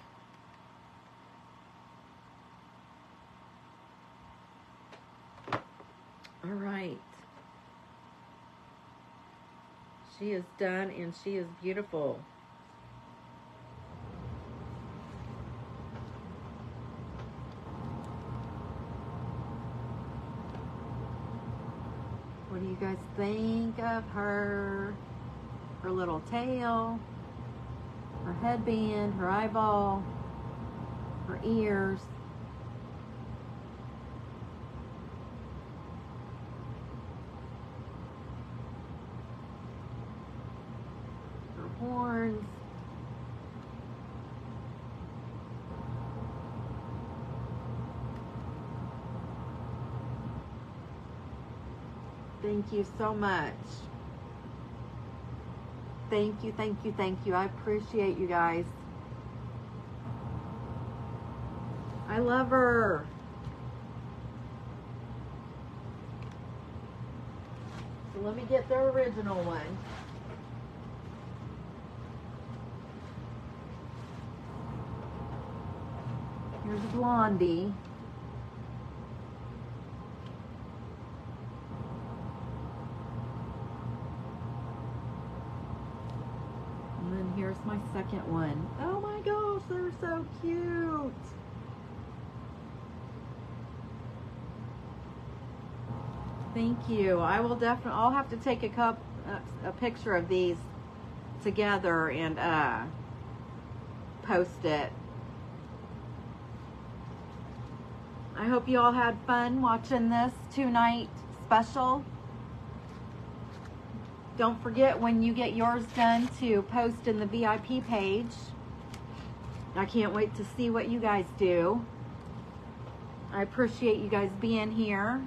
A: All right. She is done and she is beautiful. What do you guys think of her? Her little tail, her headband, her eyeball, her ears. Her horns. Thank you so much. Thank you, thank you, thank you. I appreciate you guys. I love her. So let me get the original one. Here's Blondie. And then here's my second one. Oh my gosh, they're so cute. Thank you. I will definitely, I'll have to take a picture of these together and post it. I hope you all had fun watching this 2-night special. Don't forget when you get yours done to post in the VIP page. I can't wait to see what you guys do. I appreciate you guys being here.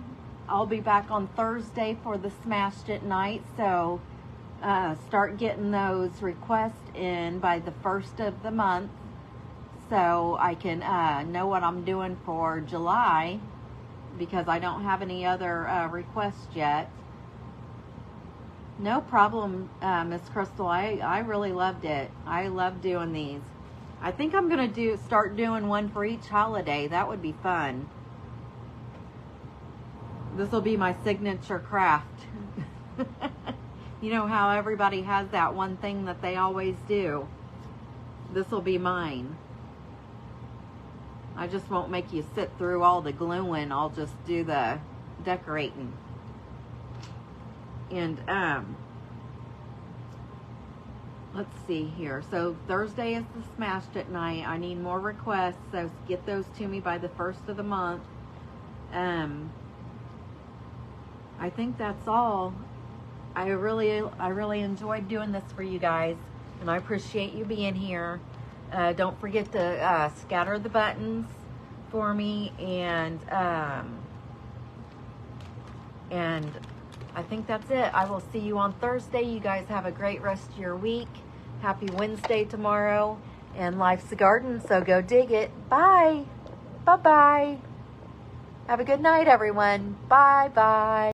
A: I'll be back on Thursday for the Smashed It night, so start getting those requests in by the 1st of the month so I can know what I'm doing for July, because I don't have any other requests yet. No problem, Miss Crystal. I really loved it. I love doing these. I think I'm gonna start doing one for each holiday. That would be fun. This will be my signature craft. You know how everybody has that one thing that they always do? This will be mine. I just won't make you sit through all the gluing. I'll just do the decorating. And let's see here. So Thursday is the Smashed It night. I need more requests, so get those to me by the 1st of the month. I think that's all. I really enjoyed doing this for you guys, and I appreciate you being here. Don't forget to scatter the buttons for me, and I think that's it. I will see you on Thursday. You guys have a great rest of your week. Happy Wednesday tomorrow, and life's a garden, so go dig it. Bye. Bye-bye. Have a good night, everyone. Bye-bye.